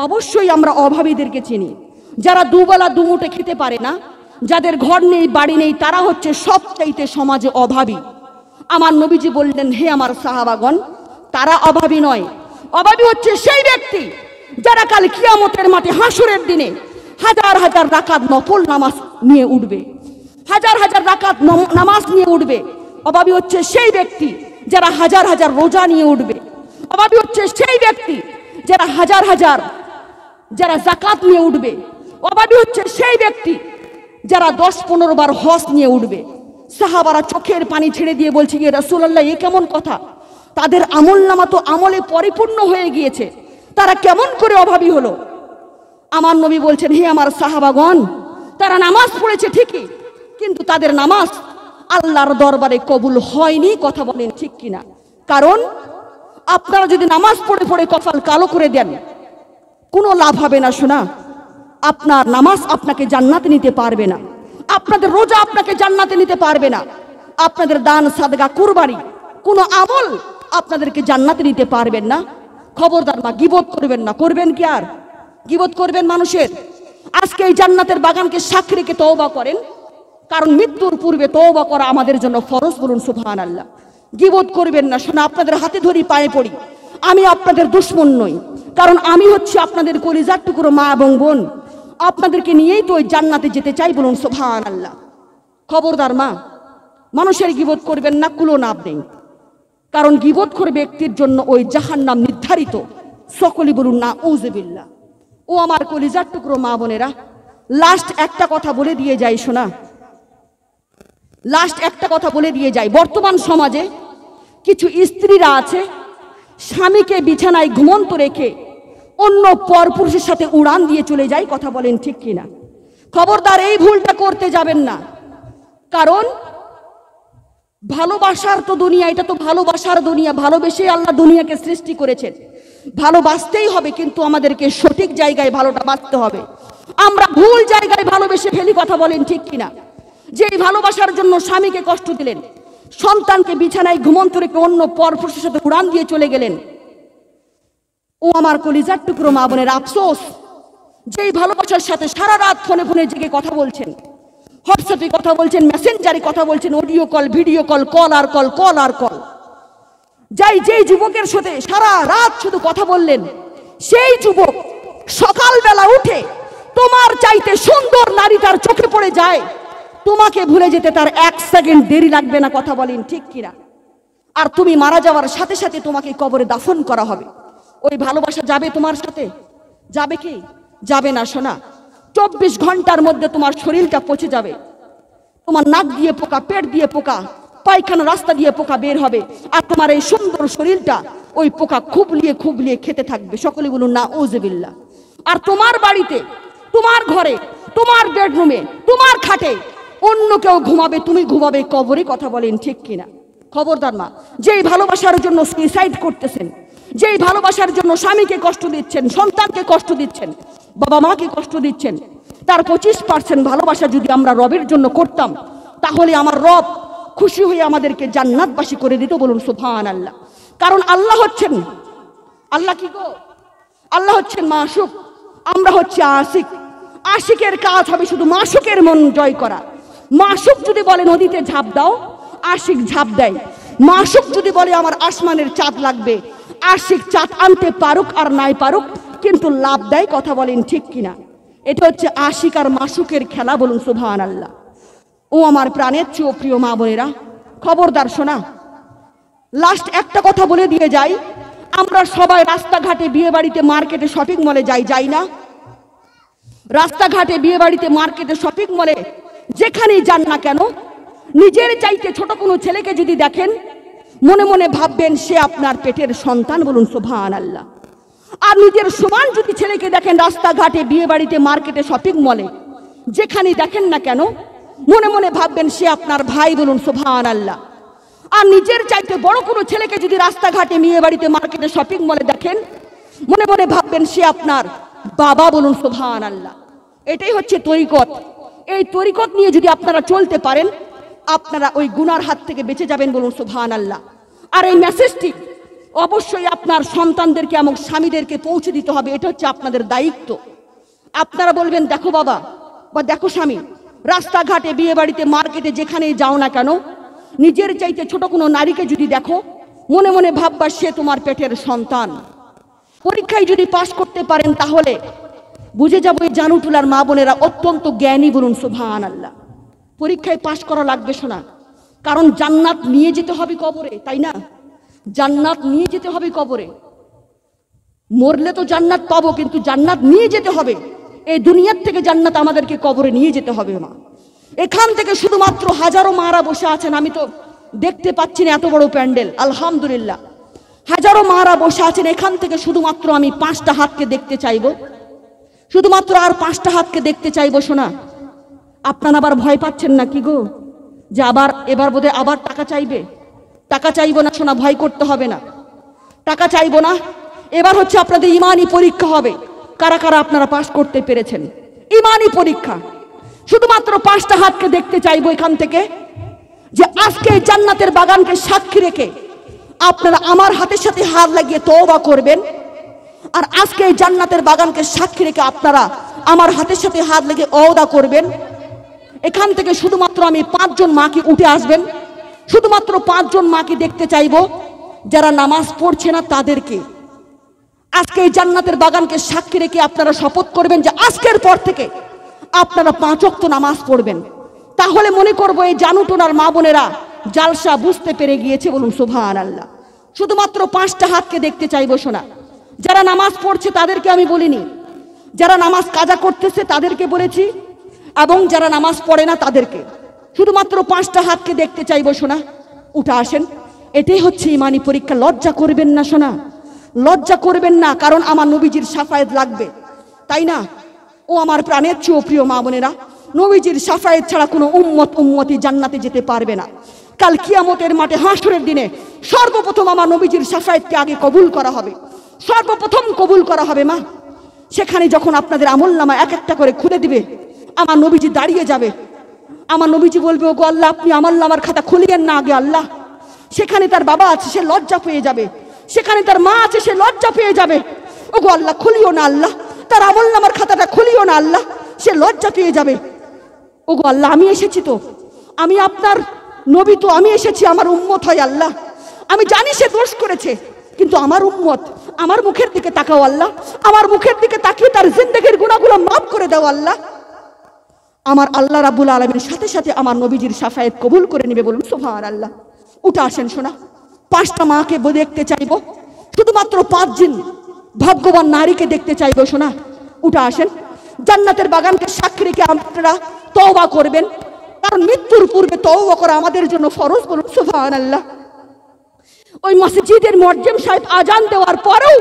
Speaker 1: অবশ্যই আমরা অভাবীদেরকে চিনি। যারা দুবেলা দুমুঠো খেতে পারে না, যাদের ঘর নেই বাড়ি নেই, তারা হচ্ছে সবচাইতে সমাজে অভাবী। আমার নবীজি বললেন, হে আমার সাহাবাগণ, তারা অভাবী নয়, অভাবী হচ্ছে সেই ব্যক্তি যারা কাল কিয়ামতের মাঠে হাসরের দিনে হাজার হাজার রাকাত নফল নামাজ নিয়ে উঠবে, হাজার হাজার রাকাত নামাজ নিয়ে উঠবে। অভাবী হচ্ছে সেই ব্যক্তি যারা হাজার হাজার রোজা নিয়ে উঠবে। অভাবী হচ্ছে সেই ব্যক্তি যারা হাজার হাজার যাকাত নিয়ে উঠবে। অভাবী হচ্ছে সেই ব্যক্তি যারা 10-15 বার হজ নিয়ে উঠবে। সাহাবারা চোখের পানি ছেড়ে দিয়ে বলছে, ইয়ে রাসূলুল্লাহ, এ কেমন কথা? তাদের আমলনামা তো আমলে পরিপূর্ণ হয়ে গিয়েছে, তারা কেমন করে অভাবী হলো? আমার নবী বলছেন, হে আমার সাহাবাগণ, তারা নামাজ পড়েছে ঠিকই, কিন্তু তাদের নামাজ আল্লাহর দরবারে কবুল হয়নি। কথা বলেন ঠিক কিনা? কারণ আপনারা যদি নামাজ পড়ে পড়ে কপাল কালো করে দেন, কোনো লাভ হবে না। শোনা, আপনার নামাজ আপনাকে জান্নাতে নিতে পারবে না, আপনাদের রোজা আপনাকে জান্নাতে নিতে পারবে না, আপনাদের দান সাদকা কুরবানি কোনো আমল আপনাদেরকে জান্নাতে নিতে পারবেন না। খবরদার মা, গীবত করবেন না। করবেন কি আর? গীবত করবেন মানুষের? আজকে এই জান্নাতের বাগানকে সাক্ষী রেখে তওবা করেন, কারণ মৃত্যুর পূর্বে তওবা করা আমাদের জন্য ফরজ। বলুন সুবহানাল্লাহ। গীবত করবেন না। শোনা, আপনাদের হাতে ধরি, পায়ে পড়ি, আমি আপনাদের দুশমন নই, কারণ আমি হচ্ছে আপনাদের কলিজার টুকরো মা এবং বোন। আপনাদেরকে নিয়েই তো ওই জান্নাতে যেতে চাই। বলুন সুবহানাল্লাহ। খবরদার মা, মানুষের গীবত করবেন না, কুলো নাম নেই, কারণ গীবত করে ব্যক্তির জন্য ওই জাহান্নাম নির্ধারিত। সকলেই বলুন নাউযুবিল্লাহ। ও আমার কলিজার টুকরো মা বোনেরা, লাস্ট একটা কথা বলে দিয়ে যাই। শোনা, লাস্ট একটা কথা বলে দিয়ে যাই। বর্তমান সমাজে কিছু স্ত্রীরা আছে, স্বামীকে বিছানায় ঘুমন্ত রেখে অন্য পরপুরুষের সাথে উড়ান দিয়ে চলে যায়। কথা বলেন ঠিক কিনা? খবরদার, এই ভুলটা করতে যাবেন না, কারণ ভালোবাসার তো দুনিয়া, এটা তো ভালোবাসার দুনিয়া। ভালোবেসে আল্লাহ দুনিয়াকে সৃষ্টি করেছেন, ভালোবাসতেই হবে, কিন্তু আমাদেরকে সঠিক জায়গায় ভালোটা বাসতে হবে। আমরা ভুল জায়গায় ভালোবেসে ফেলি। কথা বলেন ঠিক কিনা? যেই ভালোবাসার জন্য স্বামীকে কষ্ট দিলেন, সন্তানকে বিছানায় ঘুমন্ত রেখে অন্য পরপুরুষের সাথে উড়ান দিয়ে চলে গেলেন। ও আমার কলিজার টুকরো মা বোনের, আফসোস, যেই ভালোবাসার সাথে সারা রাত ফোনে ফোনে জেগে কথা বলছেন, হোয়াটসঅ্যাপে কথা বলছেন, মেসেঞ্জারে কথা বলছেন, audio call, video call, call আর কল, কল আর কল, যেই যুবকের সাথে সারা রাত শুধু কথা বললেন, সেই যুবক সকালবেলা উঠে তোমার চাইতে সুন্দর নারী তার চোখে পড়ে যায়, তোমাকে ভুলে যেতে তার 1 সেকেন্ড দেরি লাগবে না। কথা বলেন ঠিক কিনা? আর তুমি মারা যাওয়ার সাথে সাথে তোমাকে কবরে দাফন করা হবে। ওই ভালোবাসা যাবে তোমার সাথে? যাবে কি? যাবে না। শোনা, 24 ঘন্টার মধ্যে তোমার শরীরটা পচে যাবে, তোমার নাক দিয়ে পোকা, পেট দিয়ে পোকা, পায়খানা রাস্তা দিয়ে পোকা বের হবে, আর তোমার এই সুন্দর শরীরটা ওই পোকা খুবলিয়ে খুবলিয়ে খেতে থাকবে। সকলে বলুন নাউযুবিল্লাহ। আর তোমার বাড়িতে, তোমার ঘরে, তোমার বেডরুমে, তোমার খাটে অন্য কেউ ঘুমাবে, তুমি ঘুমাবে কবরে। কথা বলেন ঠিক কিনা? খবরদার মা, যেই ভালোবাসার জন্য সুইসাইড করতেছেন, যেই ভালোবাসার জন্য স্বামীকে কষ্ট দিচ্ছেন, সন্তানকে কষ্ট দিচ্ছেন, বাবা মাকে কষ্ট দিচ্ছেন, তার 25% ভালোবাসা যদি আমরা রবের জন্য করতাম, তাহলে আমার রব খুশি হয়ে আমাদেরকে জান্নাতবাসী করে দিত। বলুন সুবহানাল্লাহ। কারণ আল্লাহ হচ্ছেন, আল্লাহ কি গো? আল্লাহ হচ্ছেন মাশুক, আমরা হচ্ছে আশিক। আশিকের কাজ হবে শুধু মাশুকের মন জয় করা। মাশুক যদি বলে নদীতে ঝাঁপ দাও, আশিক ঝাঁপ দেয়। মাশুক যদি বলে আমার আসমানের চাঁদ লাগবে, আশিক চাঁদ আনতে পারুক আর নাই পারুক, কিন্তু লাভ দেয়। কথা বলেন ঠিক কিনা? এটা হচ্ছে আশিক আর মাশুকের খেলা। বলুন সুবহানাল্লাহ। ও আমার প্রাণের চেয়েও প্রিয় মা বোনেরা, খবরদার শোনা, লাস্ট একটা কথা বলে দিয়ে যাই। আমরা সবাই রাস্তাঘাটে, বিয়ে বাড়িতে, মার্কেটে, শপিং মলে যাই না? রাস্তাঘাটে, বিয়ে বাড়িতে, মার্কেটে, শপিং মলে যেখানেই যান না কেন, নিজের চাইতে ছোট কোনো ছেলেকে যদি দেখেন, মনে মনে ভাববেন সে আপনার পেটের সন্তান। বলুন সুবহানাল্লাহ। আর নিজের সমান যদি ছেলেকে দেখেন রাস্তাঘাটে, বিয়ে বাড়িতে, মার্কেটে, শপিং মলে, যেখানেই দেখেন না কেন, মনে মনে ভাববেন সে আপনার ভাই। বলুন সুবহানাল্লাহ। আর নিজের চাইতে বড় কোনো ছেলেকে যদি রাস্তাঘাটে, বিয়ে বাড়িতে, মার্কেটে, শপিং মলে দেখেন, মনে মনে ভাববেন সে আপনার বাবা। বলুন সুবহানাল্লাহ। এটাই হচ্ছে তরিকত। এই তরিকত নিয়ে যদি আপনারা চলতে পারেন, আপনারা ওই গুনার হাত থেকে বেঁচে যাবেন। বলুন সুবহানাল্লাহ। আর এই মেসেজটি অবশ্যই আপনার সন্তানদেরকে এবং স্বামীদেরকে পৌঁছে দিতে হবে। এটা হচ্ছে আপনাদের দায়িত্ব। আপনারা বলবেন, দেখো বাবা বা দেখো স্বামী, রাস্তাঘাটে, বিয়ে বাড়িতে, মার্কেটে যেখানেই যাও না কেন, নিজের চাইতে ছোট কোনো নারীকে যদি দেখো, মনে মনে ভাববা সে তোমার পেটের সন্তান। পরীক্ষায় যদি পাশ করতে পারেন, তাহলে বুঝে যাবো এই জানুটুলার মা বোনেরা অত্যন্ত জ্ঞানী। বলুন সুবহানাল্লাহ। পরীক্ষায় পাশ করা লাগবে শোনা, কারণ জান্নাত নিয়ে যেতে হবে কবরে, তাই না? জান্নাত নিয়ে যেতে হবে কবরে। মরলে তো জান্নাত পাবো, কিন্তু জান্নাত নিয়ে যেতে হবে। এই দুনিয়ার থেকে জান্নাত আমাদেরকে কবরে নিয়ে যেতে হবে। মা, এখান থেকে শুধুমাত্র হাজারো মারা বসে আছেন। আমি তো দেখতে পাচ্ছি না এত বড় প্যান্ডেল, আলহামদুলিল্লাহ। হাজারো মারা বসে আছেন। এখান থেকে শুধুমাত্র আমি 5টা হাতকে দেখতে চাইবো, শুধুমাত্র আর 5টা হাতকে দেখতে চাইবো। শোনা, আপনারা আবার ভয় পাচ্ছেন না কি গো, যে এবার বোধহয় আবার টাকা চাইবে? টাকা চাইবো না শোনা, ভয় করতে হবে না, টাকা চাইবো না। এবার হচ্ছে আপনাদের ইমানি পরীক্ষা হবে, কারা কারা আপনারা পাস করতে পেরেছেন। ইমানি পরীক্ষা। শুধুমাত্র 5টা হাতকে দেখতে চাইবো এখান থেকে, যে আজকে জান্নাতের বাগানকে সাক্ষী রেখে আপনারা আমার হাতের সাথে হাত লাগিয়ে তওবা করবেন। আর আজকে জান্নাতের বাগানকে সাক্ষী রেখে আপনারা আমার হাতের সাথে হাত লেগে ওয়াদা করবেন। এখান থেকে শুধুমাত্র আমি 5 জন মাকে উঠে আসবেন। শুধুমাত্র 5 জন মাকে দেখতে চাইবো, যারা নামাজ পড়ছে না তাদেরকে। আজকে এই জান্নাতের বাগানকে সাক্ষী রেখে আপনারা শপথ করবেন যে আজকের পর থেকে আপনারা 5 ওয়াক্ত নামাজ পড়বেন। তাহলে মনে করবো এই জানুটোনার মা বোনেরা জালসা বুঝতে পেরে গিয়েছে। বলুন সুবহানাল্লাহ। শুধুমাত্র 5টা হাতকে দেখতে চাইবো শোনা। যারা নামাজ পড়ছে তাদেরকে আমি বলিনি, যারা নামাজ কাজা করতেছে তাদেরকে বলেছি, এবং যারা নামাজ পড়ে না তাদেরকে। শুধুমাত্র 5টা হাতকে দেখতে চাইবো শোনা, উঠে আসেন। এটাই হচ্ছে ইমানি পরীক্ষা। লজ্জা করবেন না শোনা, লজ্জা করবেন না, কারণ আমার নবীজির শাফায়েত লাগবে, তাই না? ও আমার প্রাণের চেয়েও প্রিয় মা বোনেরা, নবীজির শাফায়েত ছাড়া কোনো উম্মতি জান্নাতে যেতে পারবে না। কাল কিয়ামতের মাঠে, হাসরের দিনে সর্বপ্রথম আমার নবীজির শাফায়েতকে আগে কবুল করা হবে, সর্বপ্রথম কবুল করা হবে। মা, সেখানে যখন আপনাদের আমলনামা এক একটা করে খুলে দিবে, আমার নবীজি দাঁড়িয়ে যাবে। আমার নবীজি বলবে, ওগো আল্লাহ, আপনি আমলনামার খাতা খুলিয়েন না আগে আল্লাহ। সেখানে তার বাবা আছে, সে লজ্জা পেয়ে যাবে। সেখানে তার মা আছে, সে লজ্জা পেয়ে যাবে। ওগো আল্লাহ, খুলিও না আল্লাহ, তার আমলনামার খাতাটা খুলিও না আল্লাহ, সে লজ্জা পেয়ে যাবে। ওগো আল্লাহ, আমি এসেছি তো, আমি আপনার নবী, তো আমি এসেছি, আমার উম্মত হয় আল্লাহ। আমি জানি সে দোষ করেছে, কিন্তু আমার উম্মত, আমার মুখের দিকে তাকাও আল্লাহ, আমার মুখের দিকে তাকিয়ে তার জিন্দেগির গুনাহগুলো মাফ করে দাও আল্লাহ। আমার আল্লাহ রাব্বুল আলামিন সাথে সাথে আমার নবীজির শাফায়েত কবুল করে নেবে। বলুন সুবহানাল্লাহ। উঠে আসেন শোনা, 5টা মাকে দেখতে চাইবো, শুধুমাত্র 5 জন ভাগ্যবান নারীকে দেখতে চাইবো শোনা, উঠে আসেন। জান্নাতের বাগানকে সাক্ষী রেখে আপনারা তওবা করবেন, কারণ মৃত্যুর পূর্বে তওবা করা আমাদের জন্য ফরজ। বলুন সুবহানাল্লাহ। ওই মসজিদের মুয়াজ্জিম সাহেব আজান দেওয়ার পরেও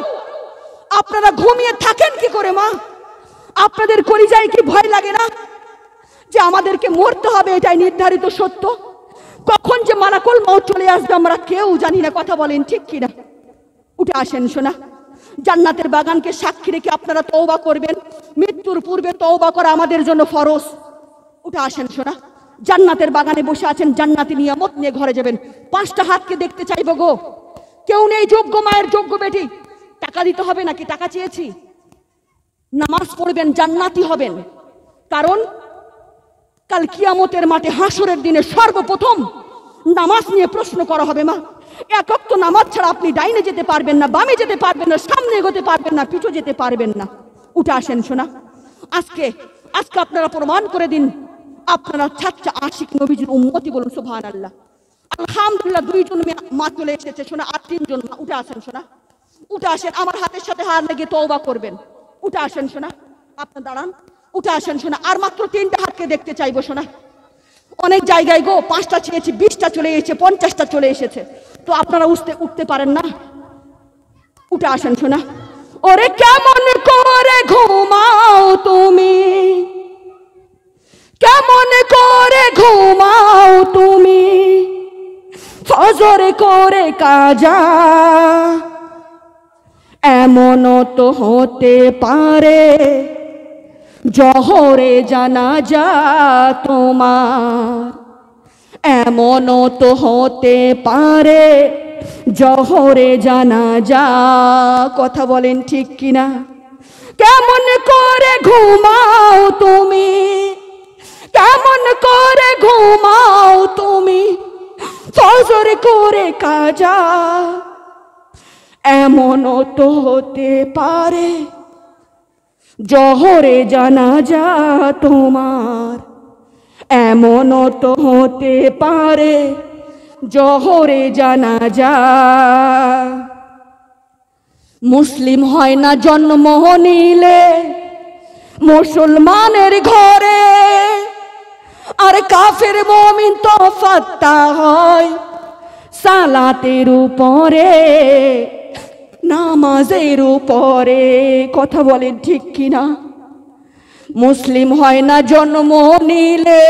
Speaker 1: আপনারা ঘুমিয়ে থাকেন কি করে? মা, আপনাদের কলিজায় কি ভয় লাগে না যে আমাদেরকে মরতে হবে? এটাই নির্ধারিত সত্য। কখন যে মালাকুল মউত চলে আসবে আমরা কেউ জানি না। কথা বলেন ঠিক কিনা? উঠে আসেন শোনা, জান্নাতের বাগানকে সাক্ষী রেখে আপনারা তওবা করবেন। মৃত্যুর পূর্বে তওবা করা আমাদের জন্য ফরজ। উঠে আসেন শোনা, জান্নাতের বাগানে বসে আছেন, জান্নাতি নিয়ামত নিয়ে ঘরে যাবেন। 5টা হাতকে দেখতে চাইবো গো। কেউ নেই যোগ্য মায়ের যোগ্য বেটি? টাকা দিতে হবে নাকি? টাকা চেয়েছি? নামাজ পড়বেন, জান্নাতি হবেন। কারণ কাল কিয়ামতের মাঠে হাসরের দিনে সর্বপ্রথম নামাজ নিয়ে প্রশ্ন করা হবে। মা, এক ওয়াক্ত নামাজ ছাড়া আপনি ডাইনে যেতে পারবেন না, বামে যেতে পারবেন না, সামনে এগোতে পারবেন না, পিছু যেতে পারবেন না। উঠে আসেন শোনা। আজকে আপনারা প্রমাণ করে দিন আপনারা ছাচ্চা আশিক নবীজির উম্মতি। বলুন সুবহানাল্লাহ। আলহামদুলিল্লাহ, 2 জন মা চলে এসেছে শোনা, আর 3 জন মা। উঠে আসেন শোনা, উঠে আসেন। আমার হাতের সাথে হাত লেগে তওবা করবেন। উঠে আসেন শোনা, আপনার দাঁড়ান। উঠে আসেন শোনা, আর মাত্র 3টা হাতকে দেখতে চাইবো শোনা। অনেক জায়গায় গো 5টা চেয়েছি, 20টা চলে এসেছে, 50টা চলে এসেছে। তো আপনারা উঠতে পারেন না? উঠে আসেন শোনা। ওরে কেমন করে ঘুমাও তুমি, কেমন করে ঘুমাও তুমি, ফজর করে কাজা। এমনও তো হতে পারে জহরে জানাজা তোমার। এমনও তো হতে পারে জহরে জানাজা। কথা বলেন ঠিক কিনা? কেমন করে ঘুমাও তুমি, কেমন করে ঘুমাও তুমি, ফজর করে কাজা। এমনও তো হতে পারে জহরে জানাজা তোমার। এমনও তো হতে পারে জহরে জানাজা। মুসলিম হয় না জন্ম নিলে মুসলমানের ঘরে, আর কাফের মুমিন তো ফাত্তা হয় সালাতের উপরে, নামাজের উপরে। কথা বলেন ঠিক কিনা? মুসলিম হয় না জন্ম নিলে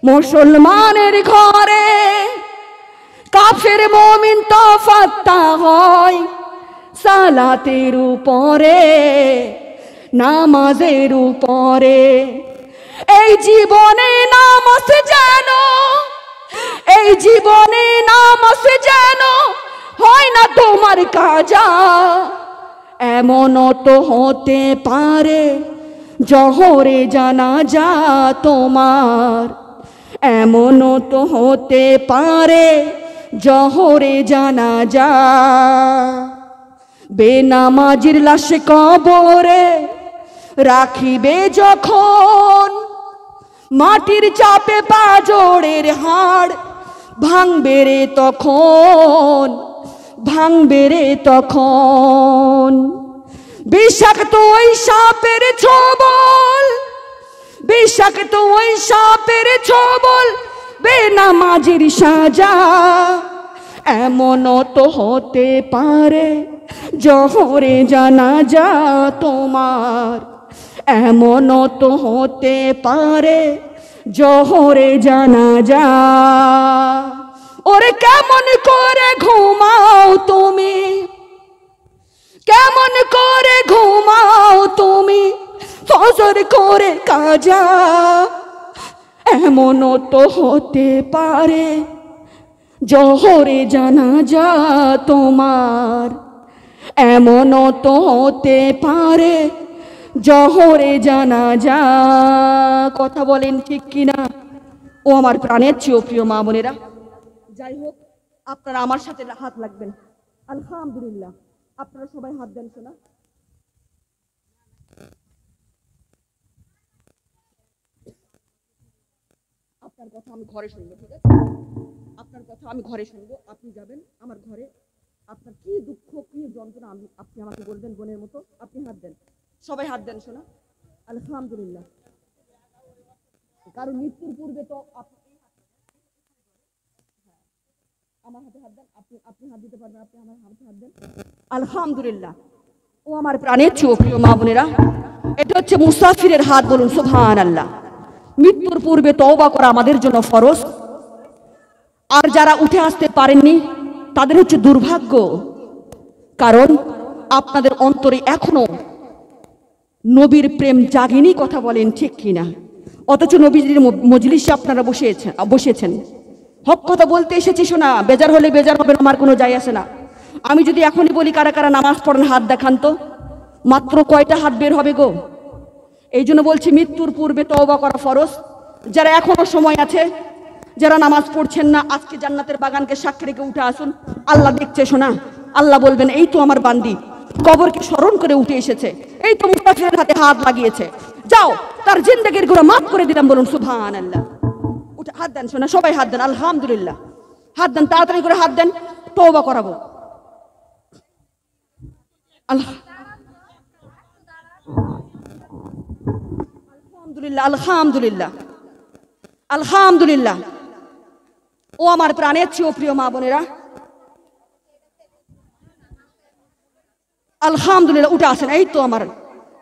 Speaker 1: মুসলমানের ঘরে, কাফের মুমিন তো ফাত্তা হয় সালাতের উপরে, নামাজের উপরে। এই জীবনে নামাজ যেন, এই জীবনে নামাজ যেন হয় না তোমার কাজা। এমনও তো হতে পারে জহরে জানাজা তোমার। এমনও তো হতে পারে জহরে জানাজা। বেনামাজির লাশ কবরে রাখিবে যখন, মাটির চাপে পাঁজরের হাড় ভাঙবে রে তখন, ভাঙবে রে তখন। বিষাক্ত ওই সাপের ছোবল, বিষাক্ত ওই সাপের ছোবল, বেনামাজির সাজা। এমনও তো হতে পারে জহরে জানাজা তোমার। এমনও তো হতে পারে জহরে জানাজা। ওরে কেমন করে ঘুমাও তুমি, কেমন করে ঘুমাও তুমি, ফজর করে কাজা। এমনও তো হতে পারে জহরে জানাজা তোমার। এমনও তো হতে পারে জহরে জানাজা। কথা বলেন ঠিক কিনা? ও আমার প্রাণের চেয়েও প্রিয় মা বোনেরা, যাই হোক আপনারা আমার সাথে হাত লাগবেন। আলহামদুলিল্লাহ, আপনারা সবাই হাত দেন শোনা। আপনার কথা আমি ঘরে শুনবো, ঠিক আছে? আপনার কথা আমি ঘরে শুনবো। আপনি যাবেন আমার ঘরে, আপনার কি দুঃখ কি যন্ত্রণা আপনি আমাকে বলবেন বোনের মতো। আপনি হাত দেন, সবাই হাত দেন শোনা। আলহামদুলিল্লাহ। কারণ মৃত্যুর পূর্বে তো আমার হাতে হাত দেন, আপনি হাত দিতে পারবেন, আপনি আমার হাতে হাত দেন। আলহামদুলিল্লাহ। ও আমার প্রাণের চেয়েও প্রিয় মা বোনেরা, এটা হচ্ছে মুসাফিরের হাত। বলুন সুবহানাল্লাহ। মৃত্যুর পূর্বে তওবা করা আমাদের জন্য ফরজ। আর যারা উঠে আসতে পারেননি তাদের হচ্ছে দুর্ভাগ্য, কারণ আপনাদের অন্তরে এখনো নবীর প্রেম জাগেনি। কথা বলেন ঠিক কিনা? অথচ নবীজির মজলিসে আপনারা বসেছেন। হক কথা বলতে এসেছি, শোনা বেজার হলে বেজার হবে, আমার কোনো যায় আসে না। আমি যদি এখনই বলি কারা কারা নামাজ পড়েন হাত দেখান তো, মাত্র কয়টা হাত বের হবে গো? এই জন্য বলছি মৃত্যুর পূর্বে তওবা করা ফরজ। যারা এখনো সময় আছে, যারা নামাজ পড়ছেন না, আজকে জান্নাতের বাগানকে সাক্ষী রেখে উঠে আসুন। আল্লাহ দেখছে, শোনা আল্লাহ বলবেন এই তো আমার বান্দি কবরকে স্মরণ করে উঠে এসেছে, এই তো মুসাফিরের হাতে হাত লাগিয়েছে, যাও তার জিন্দেগির গুনাহ মাফ করে দিলাম, বলুন সুবহানাল্লাহ। উঠে হাত দেন, শোনা সবাই হাত দেন, আলহামদুলিল্লাহ হাত দেন, তাড়াতাড়ি করে হাত দেন, তওবা করাবো। আলহামদুলিল্লাহ আলহামদুলিল্লাহ আলহামদুলিল্লাহ। ও আমার প্রাণের চেয়েও প্রিয় মা বোনেরা, আলহামদুলিল্লাহ উঠে আসেন।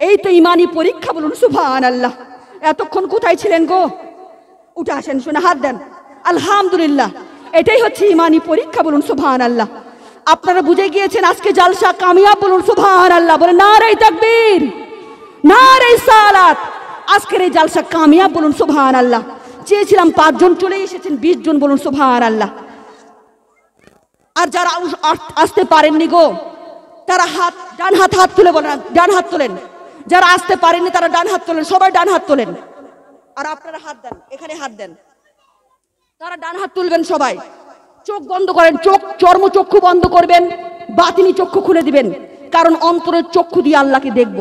Speaker 1: এই তো ইমানি পরীক্ষা, বলুন সুবহানাল্লাহ। এতক্ষণ কোথায় ছিলেন গো? উঠে আসেন, শুনে হাত দেন, আলহামদুলিল্লাহ। এটাই হচ্ছে ইমানি পরীক্ষা, বলুন সুবহানাল্লাহ। আপনারা বুঝে গিয়েছেন আজকে জালসা কামিয়াব, বলুন সুবহানাল্লাহ। বলে নারে তাকবীর, নারে সালাত। আজকের এই জালসা কামিয়াব, বলুন সুবহানাল্লাহ। চেয়েছিলাম 5 জন, চলে এসেছেন 20 জন, বলুন সুবহানাল্লাহ। আর যারা আসতে পারেননি গো, তারা ডান হাত তুলে বলেন, ডান হাত তোলেন। যারা আসতে পারেননি তারা ডান হাত তোলেন, সবাই ডান হাত তোলেন। আর আপনারা হাত দেন, এখানে হাত দেন, তারা ডান হাত তুলবেন সবাই। চোখ বন্ধ করেন, চর্মচক্ষু বন্ধ করবেন, বাতিনি চক্ষু খুলে দিবেন, কারণ অন্তরের চক্ষু দিয়ে আল্লাহকে দেখব,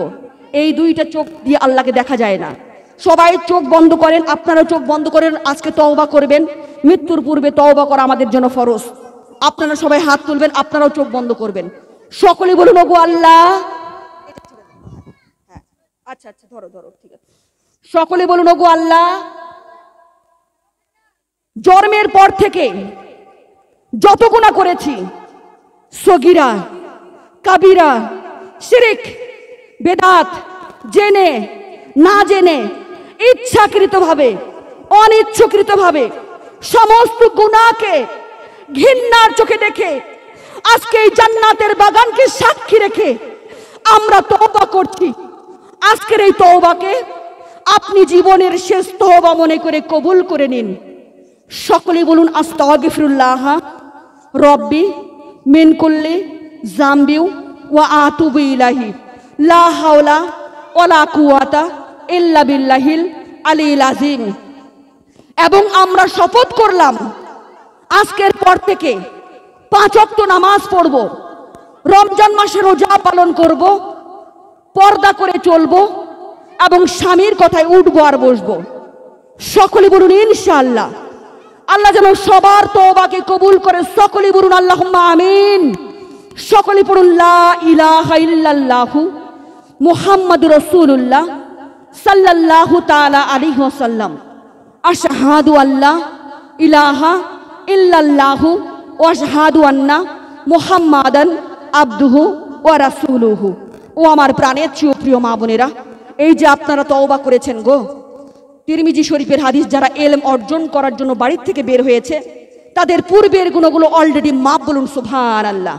Speaker 1: এই 2টা চোখ দিয়ে আল্লাহকে দেখা যায় না। সবাই চোখ বন্ধ করেন, আপনারা চোখ বন্ধ করেন। আজকে তওবা করবেন, মৃত্যুর পূর্বে তওবা করা আমাদের জন্য ফরজ। আপনারা সবাই হাত তুলবেন, আপনারাও চোখ বন্ধ করবেন। সকলে বলুন ওগো আল্লাহ। আচ্ছা আচ্ছা, ধরো ঠিক আছে। সকলে বলুন ওগো আল্লাহ, জন্মের পর থেকে যত গুনাহ করেছি, সগীরা কাবীরা, শিরক বেদাত, জেনে না জেনে, ইচ্ছাকৃতভাবে অনিচ্ছাকৃতভাবে সমস্ত গুনাহকে ঘৃণার চোখে দেখে আজকে এই জান্নাতের বাগানকে সাক্ষী রেখে আমরা তওবা করছি। আজকের এই তওবাকে আপনি জীবনের শেষ তওবা মনে করে কবুল করে নিন। সকলে বলুন আস্তাগফিরুল্লাহ রব্বি মিন কুল্লি যামবি ওয়া আতুবু ইলাইহি লা হাওলা ওয়ালা কুওয়াতা ইল্লা বিল্লাহিল আলিয়্যিল আযীম। এবং আমরা শপথ করলাম আজকের পর থেকে 5 ওয়াক্ত নামাজ পড়ব, রমজান মাসে রোজা পালন করব, পর্দা করে চলব এবং স্বামীর কথায় উঠবো আর বসবো। সকলে বলুন ইনশাআল্লাহ। আল্লাহ যেন সবার তওবাকে কবুল করে। সকলে বলুন আল্লাহুম্মা আমিন। সকলে পড়ুন লা ইলাহা ইল্লাল্লাহু মুহাম্মাদুর রাসূলুল্লাহ সাল্লাল্লাহু তাআলা আলাইহি ওয়াসাল্লাম। আশহাদু আল্লা ইলাহা ইল্লাল্লাহু ওয়া আশহাদু আন্না মুহাম্মাদান আবদুহু ওয়া রাসূলুহু। ও আমার প্রাণের চেয়েও প্রিয় মা বোনেরা, এই যে আপনারা তওবা করেছেন গো, তিরমিজি শরীফের হাদিস, যারা ইলম অর্জন করার জন্য বাড়ির থেকে বের হয়েছে তাদের পূর্বের গুণগুলো অলরেডি মাফ, বলুন সুবহানাল্লাহ।